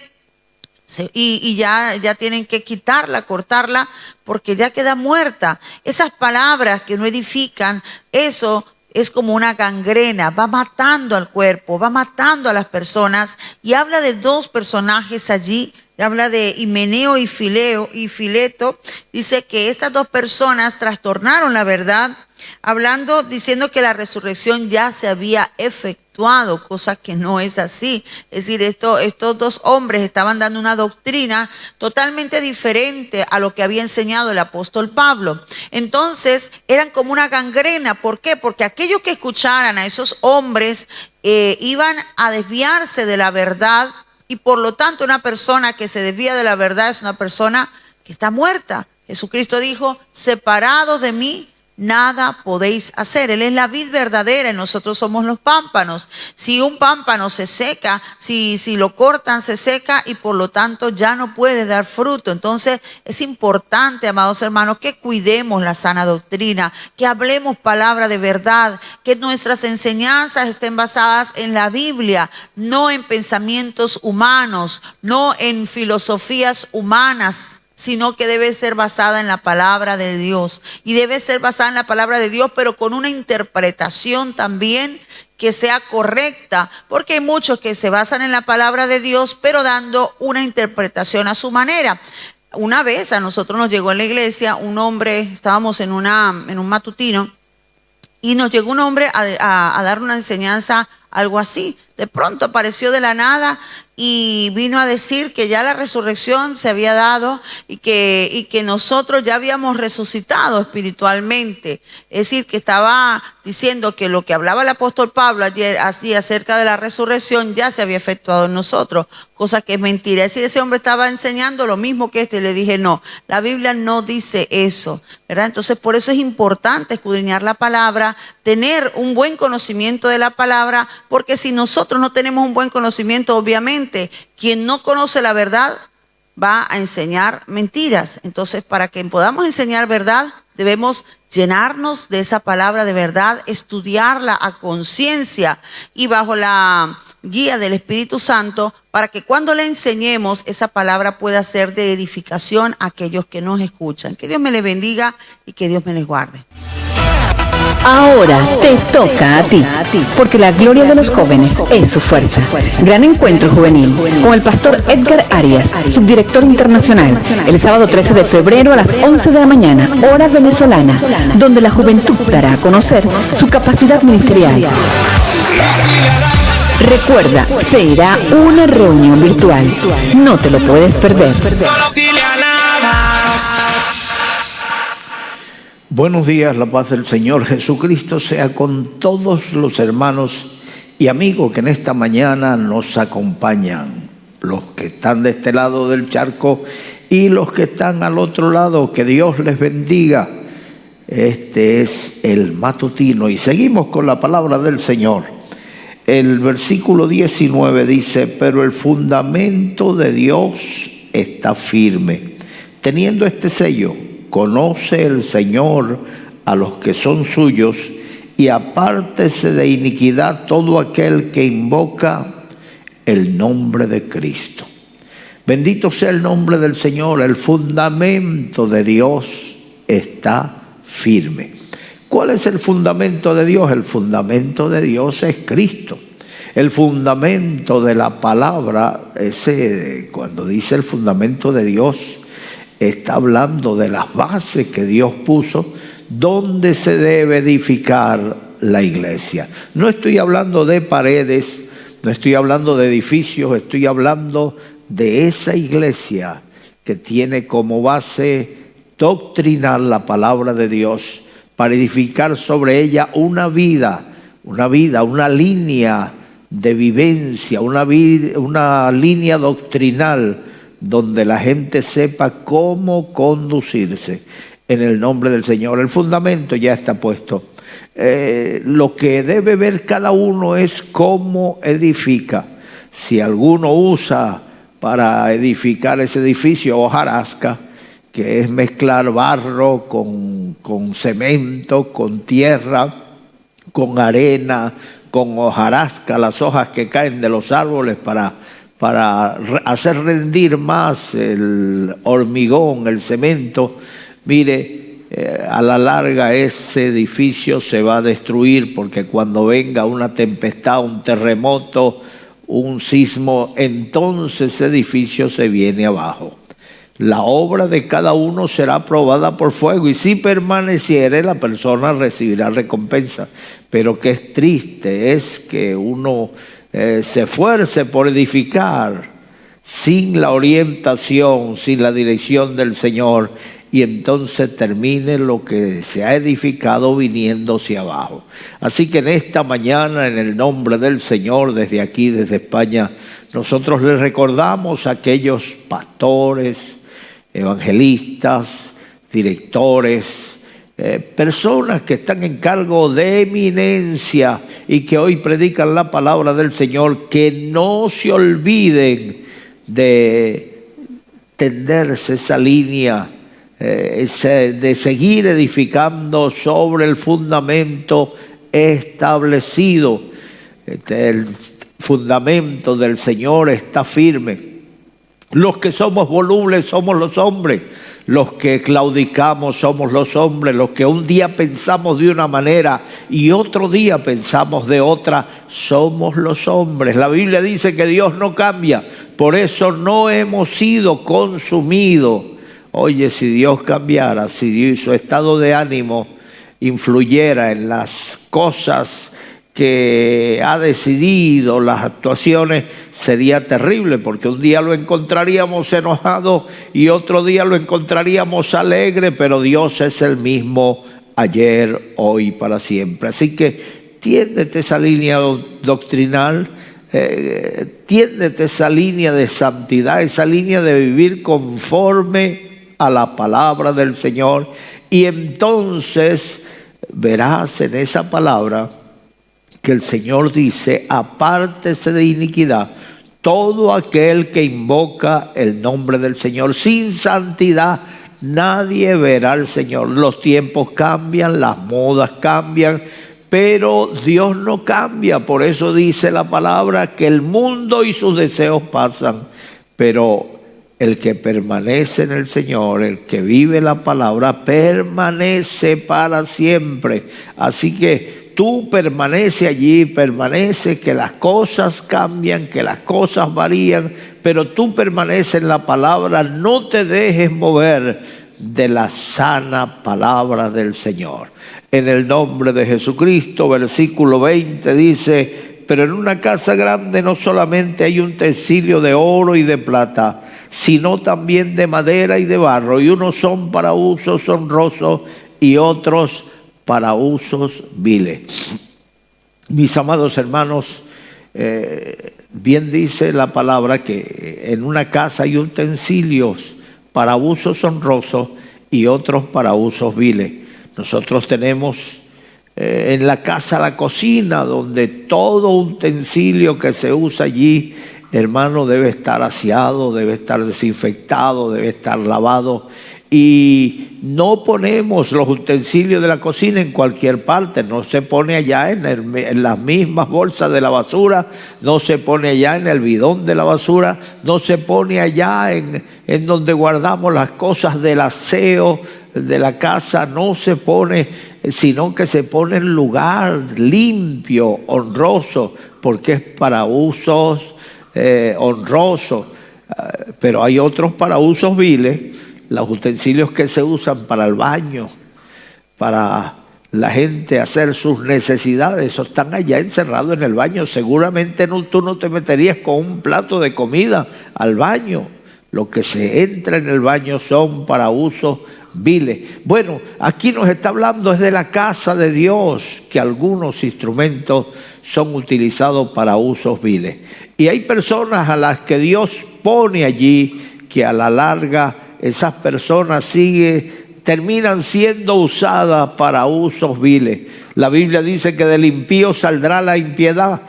y ya tienen que quitarla, cortarla, porque ya queda muerta. Esas palabras que no edifican, eso es como una gangrena, va matando al cuerpo, va matando a las personas. Y habla de dos personajes allí, habla de Himeneo y Fileto. Dice que estas dos personas trastornaron la verdad, diciendo que la resurrección ya se había efectuado, cosa que no es así. Es decir, estos dos hombres estaban dando una doctrina totalmente diferente a lo que había enseñado el apóstol Pablo. Entonces, eran como una gangrena. ¿Por qué? Porque aquellos que escucharan a esos hombres iban a desviarse de la verdad, y por lo tanto una persona que se desvía de la verdad es una persona que está muerta. Jesucristo dijo, separados de mí, nada podéis hacer. Él es la vid verdadera y nosotros somos los pámpanos. Si un pámpano se seca, si lo cortan, se seca y por lo tanto ya no puede dar fruto. Entonces es importante, amados hermanos, que cuidemos la sana doctrina, que hablemos palabra de verdad, que nuestras enseñanzas estén basadas en la Biblia, no en pensamientos humanos, no en filosofías humanas, sino que debe ser basada en la palabra de Dios. Y debe ser basada en la palabra de Dios, pero con una interpretación también que sea correcta, porque hay muchos que se basan en la palabra de Dios, pero dando una interpretación a su manera. Una vez a nosotros nos llegó en la iglesia un hombre, estábamos en un matutino, y nos llegó un hombre a dar una enseñanza, algo así. De pronto apareció de la nada y vino a decir que ya la resurrección se había dado y que nosotros ya habíamos resucitado espiritualmente. Es decir, que estaba diciendo que lo que hablaba el apóstol Pablo ayer así acerca de la resurrección ya se había efectuado en nosotros, cosa que es mentira. Es decir, ese hombre estaba enseñando lo mismo que y le dije, no, la Biblia no dice eso, ¿verdad? Entonces, por eso es importante escudriñar la palabra, tener un buen conocimiento de la palabra, porque si nosotros no tenemos un buen conocimiento, obviamente, quien no conoce la verdad va a enseñar mentiras. Entonces, para que podamos enseñar verdad, debemos llenarnos de esa palabra de verdad, estudiarla a conciencia y bajo la guía del Espíritu Santo, para que cuando le enseñemos, esa palabra pueda ser de edificación a aquellos que nos escuchan. Que Dios me les bendiga y que Dios me les guarde. Ahora te toca a ti, porque la gloria de los jóvenes es su fuerza. Gran encuentro juvenil con el pastor Edgar Arias, subdirector internacional, el sábado 13 de febrero a las 11 de la mañana, hora venezolana, donde la juventud dará a conocer su capacidad ministerial. Recuerda, será una reunión virtual. No te lo puedes perder. Buenos días, la paz del Señor Jesucristo sea con todos los hermanos y amigos que en esta mañana nos acompañan, los que están de este lado del charco y los que están al otro lado. Que Dios les bendiga. Este es el matutino y seguimos con la palabra del Señor. El versículo 19 dice: pero el fundamento de Dios está firme, teniendo este sello: conoce el Señor a los que son suyos, y apártese de iniquidad todo aquel que invoca el nombre de Cristo. Bendito sea el nombre del Señor. El fundamento de Dios está firme. ¿Cuál es el fundamento de Dios? El fundamento de Dios es Cristo. El fundamento de la palabra, cuando dice el fundamento de Dios, está hablando de las bases que Dios puso donde se debe edificar la iglesia. No estoy hablando de paredes, no estoy hablando de edificios, estoy hablando de esa iglesia que tiene como base doctrinal la palabra de Dios para edificar sobre ella una línea de vivencia, una línea doctrinal donde la gente sepa cómo conducirse en el nombre del Señor. El fundamento ya está puesto. Lo que debe ver cada uno es cómo edifica. Si alguno usa para edificar ese edificio hojarasca, que es mezclar barro con cemento, con tierra, con arena, con hojarasca, las hojas que caen de los árboles para hacer rendir más el hormigón, el cemento. Mire, a la larga ese edificio se va a destruir, porque cuando venga una tempestad, un terremoto, un sismo, entonces ese edificio se viene abajo. La obra de cada uno será probada por fuego, y si permaneciere, la persona recibirá recompensa. Pero que es triste es que uno se esfuerce por edificar sin la orientación, sin la dirección del Señor, y entonces termine lo que se ha edificado viniéndose abajo. Así que en esta mañana, en el nombre del Señor, desde aquí, desde España, nosotros les recordamos a aquellos pastores, evangelistas, directores, personas que están en cargo de eminencia y que hoy predican la palabra del Señor, que no se olviden de tenderse esa línea, de seguir edificando sobre el fundamento establecido. El fundamento del Señor está firme. Los que somos volubles somos los hombres, los que claudicamos somos los hombres, los que un día pensamos de una manera y otro día pensamos de otra, somos los hombres. La Biblia dice que Dios no cambia, por eso no hemos sido consumidos. Oye, si Dios cambiara, si su estado de ánimo influyera en las cosas que ha decidido, las actuaciones, sería terrible, porque un día lo encontraríamos enojado y otro día lo encontraríamos alegre, pero Dios es el mismo ayer, hoy, para siempre. Así que tiéndete esa línea doctrinal, tiéndete esa línea de santidad, esa línea de vivir conforme a la palabra del Señor, y entonces verás en esa palabra que el Señor dice: apártese de iniquidad todo aquel que invoca el nombre del Señor. Sin santidad nadie verá al Señor. Los tiempos cambian, las modas cambian, pero Dios no cambia. Por eso dice la palabra que el mundo y sus deseos pasan, pero El que permanece en el Señor, el que vive la palabra, permanece para siempre. Así que tú permanece allí, permanece, que las cosas cambian, que las cosas varían, pero tú permanece en la palabra, no te dejes mover de la sana palabra del Señor. En el nombre de Jesucristo, versículo 20 dice: pero en una casa grande no solamente hay utensilio de oro y de plata, sino también de madera y de barro, y unos son para usos honrosos y otros para usos viles. Mis amados hermanos, bien dice la palabra que en una casa hay utensilios para usos honrosos y otros para usos viles. Nosotros tenemos en la casa la cocina, donde todo utensilio que se usa allí, hermano, debe estar aseado, debe estar desinfectado, debe estar lavado. Y no ponemos los utensilios de la cocina en cualquier parte, no se pone allá en las mismas bolsas de la basura, no se pone allá en el bidón de la basura, no se pone allá en donde guardamos las cosas del aseo de la casa, no se pone, sino que se pone en lugar limpio, honroso, porque es para usos honrosos. Pero hay otros para usos viles, los utensilios que se usan para el baño, para la gente hacer sus necesidades, esos están allá encerrados en el baño. Seguramente tú no te meterías con un plato de comida al baño. Lo que se entra en el baño son para usos viles. Bueno, aquí nos está hablando es de la casa de Dios, que algunos instrumentos son utilizados para usos viles. Y hay personas a las que Dios pone allí que a la larga esas personas terminan siendo usadas para usos viles. La Biblia dice que del impío saldrá la impiedad.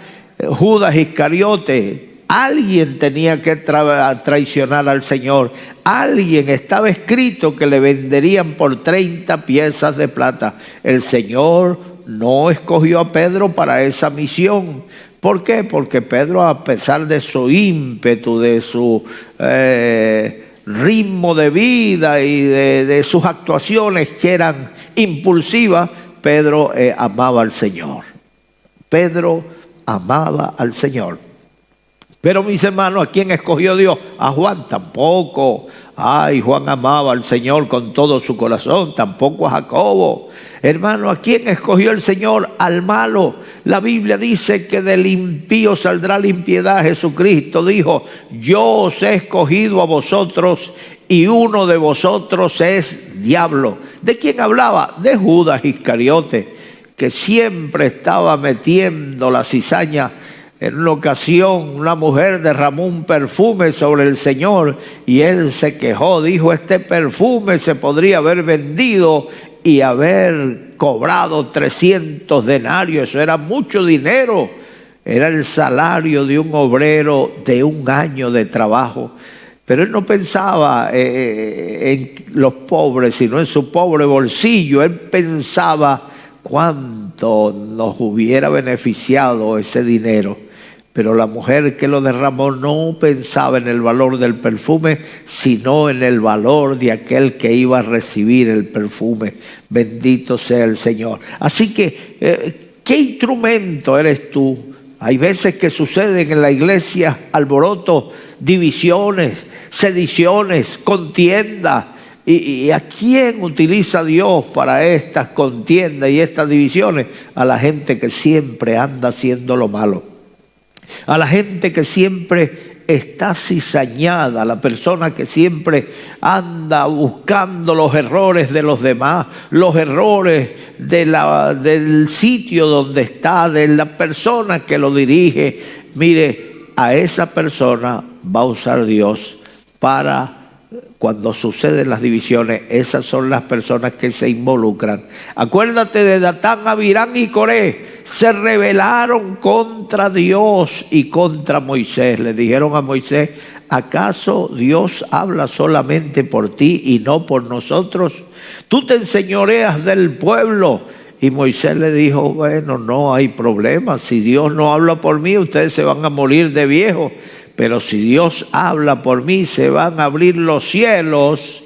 Judas Iscariote, alguien tenía que traicionar al Señor. Alguien, estaba escrito que le venderían por 30 piezas de plata. El Señor no escogió a Pedro para esa misión. ¿Por qué? Porque Pedro, a pesar de su ímpetu, de su ritmo de vida y de sus actuaciones que eran impulsivas, Pedro amaba al Señor. Pedro amaba al Señor. Pero mis hermanos, ¿a quién escogió Dios? A Juan tampoco. Ay, Juan amaba al Señor con todo su corazón, tampoco a Jacobo. Hermano, ¿a quién escogió el Señor? Al malo. La Biblia dice que del impío saldrá la impiedad. Jesucristo dijo: yo os he escogido a vosotros y uno de vosotros es diablo. ¿De quién hablaba? De Judas Iscariote, que siempre estaba metiendo la cizaña. En una ocasión una mujer derramó un perfume sobre el Señor y él se quejó, dijo: este perfume se podría haber vendido y haber cobrado 300 denarios, eso era mucho dinero, era el salario de un obrero de un año de trabajo. Pero él no pensaba en los pobres, sino en su pobre bolsillo. Él pensaba cuánto nos hubiera beneficiado ese dinero. Pero la mujer que lo derramó no pensaba en el valor del perfume, sino en el valor de aquel que iba a recibir el perfume. Bendito sea el Señor. Así que, ¿qué instrumento eres tú? Hay veces que suceden en la iglesia alborotos, divisiones, sediciones, contiendas. ¿Y a quién utiliza Dios para estas contiendas y estas divisiones? A la gente que siempre anda haciendo lo malo. A la gente que siempre está cizañada, a la persona que siempre anda buscando los errores de los demás, los errores del sitio donde está, de la persona que lo dirige. Mire, a esa persona va a usar Dios para, cuando suceden las divisiones, esas son las personas que se involucran. Acuérdate de Datán, Abirán y Coré. Se rebelaron contra Dios y contra Moisés. Le dijeron a Moisés: ¿acaso Dios habla solamente por ti y no por nosotros? Tú te enseñoreas del pueblo. Y Moisés le dijo: bueno, no hay problema. Si Dios no habla por mí, ustedes se van a morir de viejos. Pero si Dios habla por mí, se van a abrir los cielos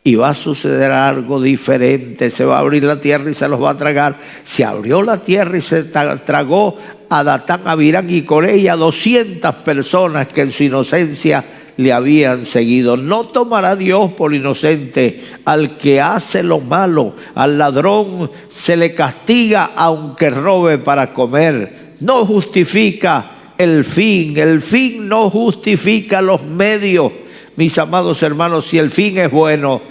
y va a suceder algo diferente. Se va a abrir la tierra y se los va a tragar. Se abrió la tierra y se tragó a Datán, Abirán y Coré y a 200 personas que en su inocencia le habían seguido. No tomará Dios por inocente al que hace lo malo. Al ladrón se le castiga aunque robe para comer. No justifica el fin no justifica los medios. Mis amados hermanos, si el fin es bueno,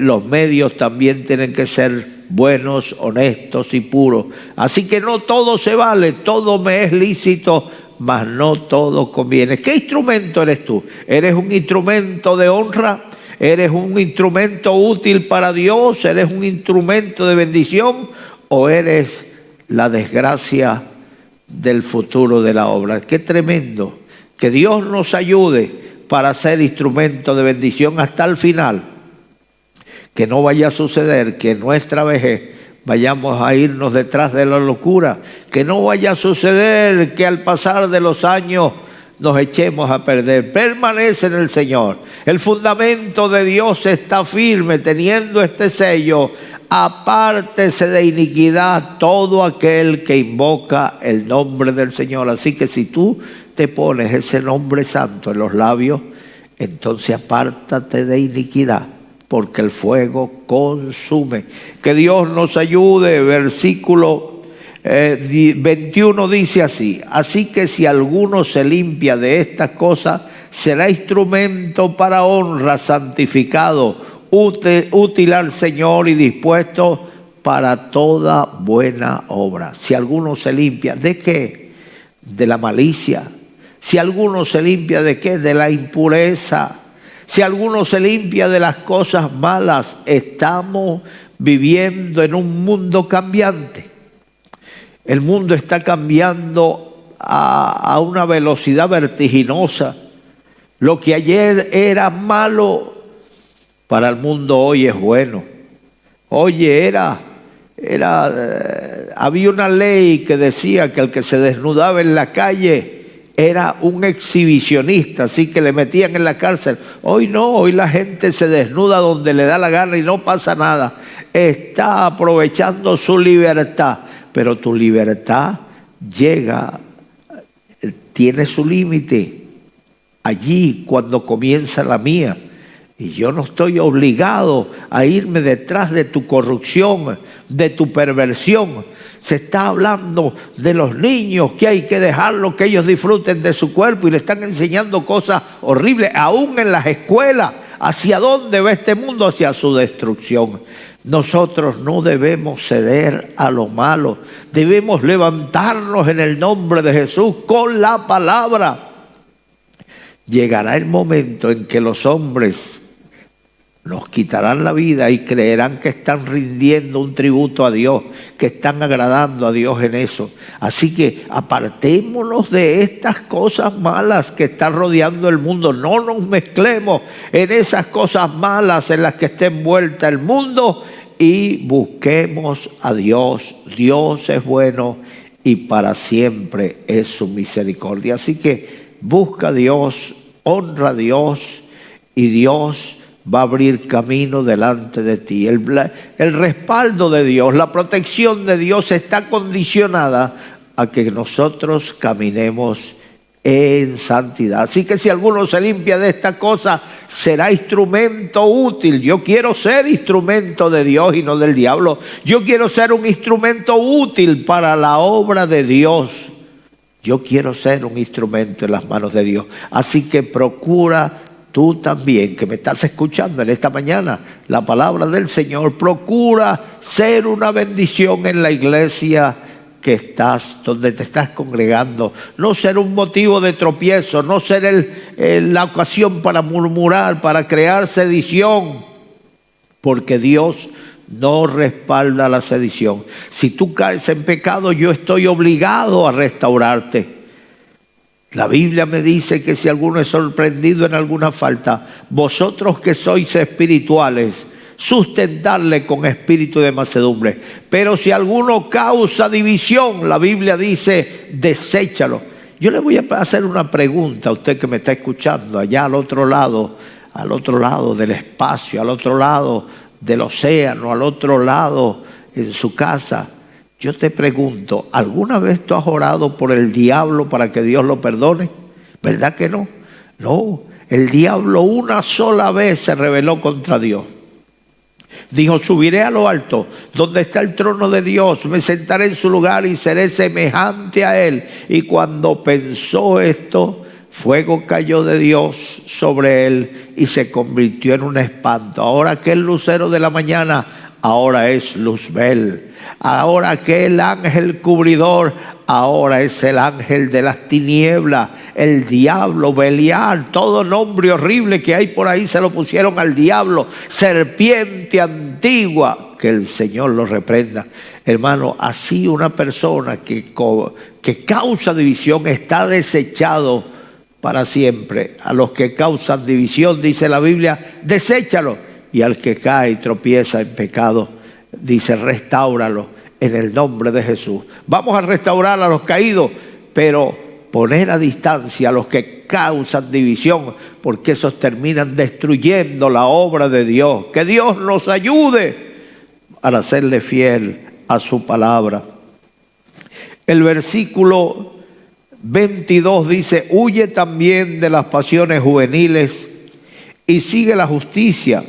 los medios también tienen que ser buenos, honestos y puros. Así que no todo se vale, todo me es lícito, mas no todo conviene. ¿Qué instrumento eres tú? ¿Eres un instrumento de honra? ¿Eres un instrumento útil para Dios? ¿Eres un instrumento de bendición? ¿O eres la desgracia del futuro de la obra? Qué tremendo. Que Dios nos ayude para ser instrumento de bendición hasta el final. Que no vaya a suceder que en nuestra vejez vayamos a irnos detrás de la locura. Que no vaya a suceder que al pasar de los años nos echemos a perder. Permanece en el Señor. El fundamento de Dios está firme, teniendo este sello. Apártese de iniquidad todo aquel que invoca el nombre del Señor. Así que si tú te pones ese nombre santo en los labios, entonces apártate de iniquidad, porque el fuego consume. Que Dios nos ayude. Versículo 21 dice así: así que si alguno se limpia de estas cosas, será instrumento para honra, santificado, útil al Señor y dispuesto para toda buena obra. Si alguno se limpia, ¿de qué? De la malicia. Si alguno se limpia, ¿de qué? De la impureza. Si alguno se limpia de las cosas malas. Estamos viviendo en un mundo cambiante. El mundo está cambiando a una velocidad vertiginosa. Lo que ayer era malo, para el mundo hoy es bueno. Oye, había una ley que decía que el que se desnudaba en la calle era un exhibicionista, así que le metían en la cárcel. Hoy no, hoy la gente se desnuda donde le da la gana y no pasa nada. Está aprovechando su libertad, pero tu libertad tiene su límite. Allí cuando comienza la mía. Y yo no estoy obligado a irme detrás de tu corrupción, de tu perversión. Se está hablando de los niños, que hay que dejarlos que ellos disfruten de su cuerpo, y le están enseñando cosas horribles, aún en las escuelas. ¿Hacia dónde va este mundo? Hacia su destrucción. Nosotros no debemos ceder a lo malo. Debemos levantarnos en el nombre de Jesús con la palabra. Llegará el momento en que los hombres nos quitarán la vida y creerán que están rindiendo un tributo a Dios, que están agradando a Dios en eso. Así que apartémonos de estas cosas malas que están rodeando el mundo. No nos mezclemos en esas cosas malas en las que está envuelta el mundo y busquemos a Dios. Dios es bueno y para siempre es su misericordia. Así que busca a Dios, honra a Dios, y Dios va a abrir camino delante de ti. El respaldo de Dios, la protección de Dios está condicionada a que nosotros caminemos en santidad. Así que si alguno se limpia de esta cosa, será instrumento útil. Yo quiero ser instrumento de Dios y no del diablo. Yo quiero ser un instrumento útil para la obra de Dios. Yo quiero ser un instrumento en las manos de Dios. Así que procura tú también, que me estás escuchando en esta mañana, la palabra del Señor, procura ser una bendición en la iglesia que estás, donde te estás congregando. No ser un motivo de tropiezo, no ser la ocasión para murmurar, para crear sedición, porque Dios no respalda la sedición. Si tú caes en pecado, yo estoy obligado a restaurarte. La Biblia me dice que si alguno es sorprendido en alguna falta, vosotros que sois espirituales, sustentarle con espíritu de mansedumbre. Pero si alguno causa división, la Biblia dice, deséchalo. Yo le voy a hacer una pregunta a usted que me está escuchando allá al otro lado del espacio, al otro lado del océano, al otro lado en su casa. Yo te pregunto, ¿alguna vez tú has orado por el diablo para que Dios lo perdone? ¿Verdad que no? No, el diablo una sola vez se rebeló contra Dios. Dijo, subiré a lo alto, donde está el trono de Dios, me sentaré en su lugar y seré semejante a él. Y cuando pensó esto, fuego cayó de Dios sobre él y se convirtió en un espanto. Ahora aquel lucero de la mañana, ahora es Luzbel. Ahora aquel ángel cubridor, ahora es el ángel de las tinieblas. El diablo, Belial, todo nombre horrible que hay por ahí se lo pusieron al diablo. Serpiente antigua, que el Señor lo reprenda. Hermano, así una persona que causa división está desechado para siempre. A los que causan división, dice la Biblia, deséchalo. Y al que cae y tropieza en pecado, dice, restáuralo en el nombre de Jesús. Vamos a restaurar a los caídos, pero poner a distancia a los que causan división, porque esos terminan destruyendo la obra de Dios. Que Dios nos ayude para serle fiel a su palabra. El versículo 22 dice, huye también de las pasiones juveniles y sigue la justicia,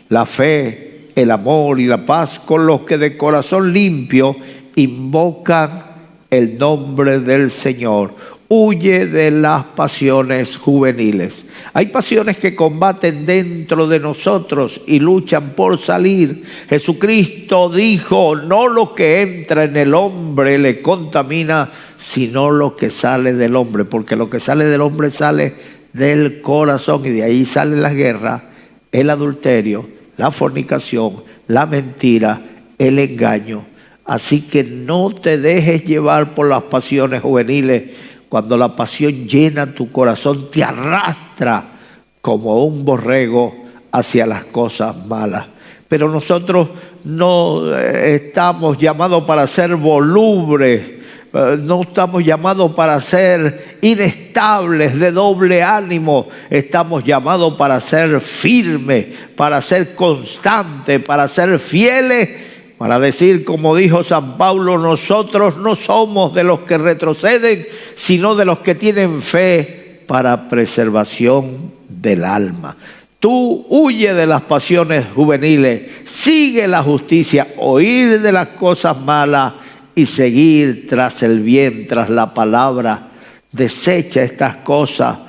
la fe, el amor y la paz con los que de corazón limpio invocan el nombre del Señor. Huye de las pasiones juveniles. Hay pasiones que combaten dentro de nosotros y luchan por salir. Jesucristo dijo, no lo que entra en el hombre le contamina, sino lo que sale del hombre, porque lo que sale del hombre sale del corazón y de ahí sale la guerra, el adulterio, la fornicación, la mentira, el engaño. Así que no te dejes llevar por las pasiones juveniles. Cuando la pasión llena tu corazón, te arrastra como un borrego hacia las cosas malas. Pero nosotros no estamos llamados para ser volubles, no estamos llamados para ser inestables, de doble ánimo. Estamos llamados para ser firmes, para ser constantes, para ser fieles, para decir, como dijo San Pablo, nosotros no somos de los que retroceden, sino de los que tienen fe para preservación del alma. Tú huye de las pasiones juveniles, sigue la justicia, huir de las cosas malas y seguir tras el bien, tras la palabra. Desecha estas cosas.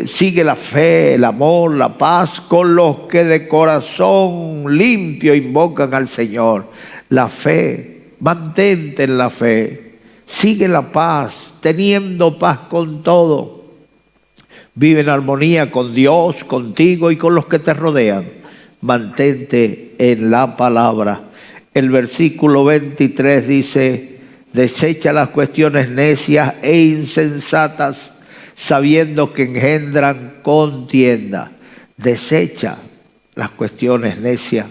Sigue la fe, el amor, la paz con los que de corazón limpio invocan al Señor. La fe, mantente en la fe. Sigue la paz, teniendo paz con todo. Vive en armonía con Dios, contigo y con los que te rodean. Mantente en la palabra. El versículo 23 dice, desecha las cuestiones necias e insensatas, sabiendo que engendran contienda. Desecha las cuestiones necias,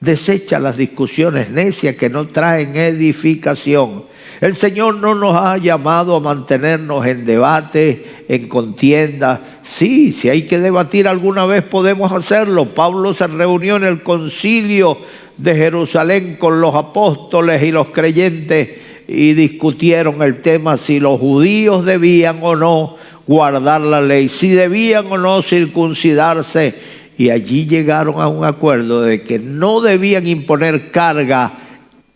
desecha las discusiones necias que no traen edificación. El Señor no nos ha llamado a mantenernos en debate, en contienda. Sí, si hay que debatir alguna vez podemos hacerlo. Pablo se reunió en el concilio de Jerusalén con los apóstoles y los creyentes y discutieron el tema si los judíos debían o no guardar la ley, si debían o no circuncidarse, y allí llegaron a un acuerdo de que no debían imponer carga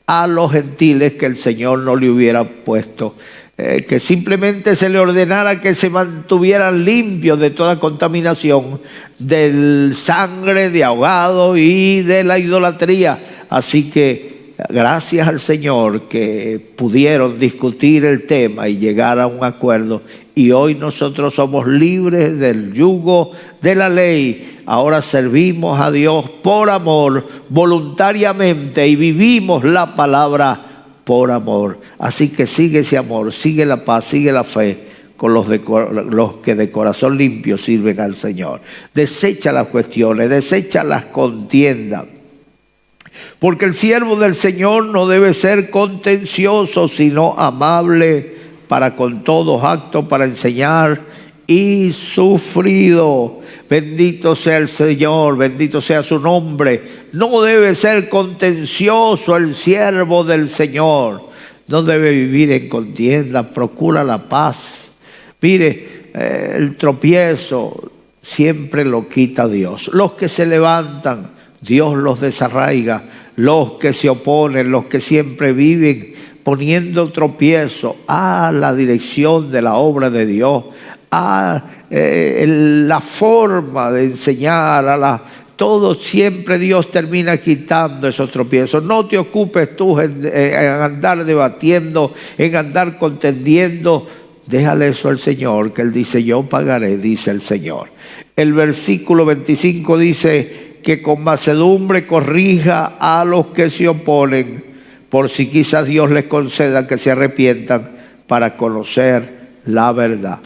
a los gentiles que el Señor no le hubiera puesto, que simplemente se le ordenara que se mantuvieran limpios de toda contaminación, del sangre, de ahogado y de la idolatría. Así que gracias al Señor que pudieron discutir el tema y llegar a un acuerdo. Y hoy nosotros somos libres del yugo de la ley. Ahora servimos a Dios por amor, voluntariamente, y vivimos la palabra por amor. Así que sigue ese amor, sigue la paz, sigue la fe con los que de corazón limpio sirven al Señor. Desecha las cuestiones, desecha las contiendas. Porque el siervo del Señor no debe ser contencioso, sino amable para con todos, apto para enseñar y sufrido. Bendito sea el Señor, bendito sea su nombre. No debe ser contencioso el siervo del Señor. No debe vivir en contienda, procura la paz. Mire, el tropiezo siempre lo quita Dios. Los que se levantan, Dios los desarraiga. Los que se oponen, los que siempre viven poniendo tropiezo a la dirección de la obra de Dios, a la forma de enseñar, todo siempre Dios termina quitando esos tropiezos. No te ocupes tú en andar debatiendo, en andar contendiendo. Déjale eso al Señor, que Él dice, yo pagaré, dice el Señor. El versículo 25 dice que con mansedumbre corrija a los que se oponen, por si quizás Dios les conceda que se arrepientan para conocer la verdad.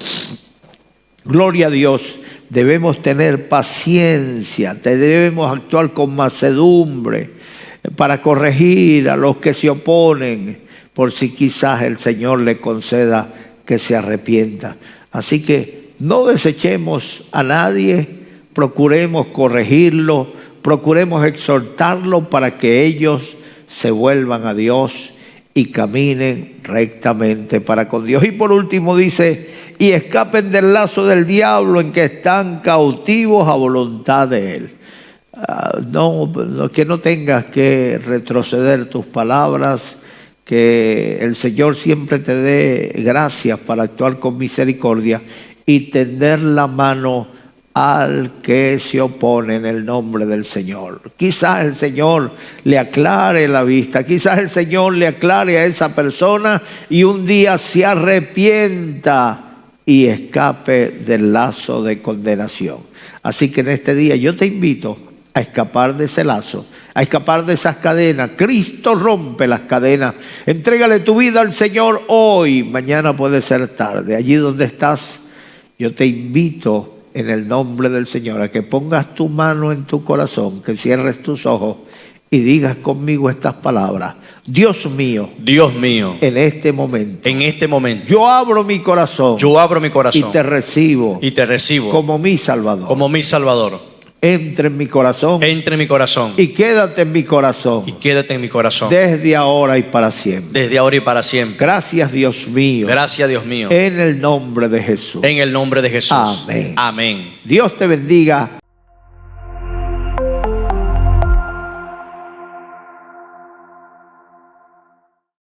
Gloria a Dios. Debemos tener paciencia, debemos actuar con mansedumbre para corregir a los que se oponen, por si quizás el Señor le conceda que se arrepienta. Así que no desechemos a nadie, procuremos corregirlo, procuremos exhortarlo para que ellos se vuelvan a Dios y caminen rectamente para con Dios. Y por último dice, y escapen del lazo del diablo en que están cautivos a voluntad de él. Que no tengas que retroceder tus palabras, que el Señor siempre te dé gracias para actuar con misericordia y tender la mano al que se opone en el nombre del Señor. Quizás el Señor le aclare la vista, quizás el Señor le aclare a esa persona y un día se arrepienta y escape del lazo de condenación. Así que en este día yo te invito a escapar de ese lazo, a escapar de esas cadenas. Cristo rompe las cadenas. Entrégale tu vida al Señor hoy, mañana puede ser tarde. Allí donde estás, yo te invito en el nombre del Señor a que pongas tu mano en tu corazón, que cierres tus ojos y digas conmigo estas palabras. Dios mío, en este momento, yo abro mi corazón, y te recibo, como mi Salvador. Entra en mi corazón, y quédate en mi corazón, desde ahora y para siempre. Gracias, Dios mío. En el nombre de Jesús. Amén. Amén. Dios te bendiga.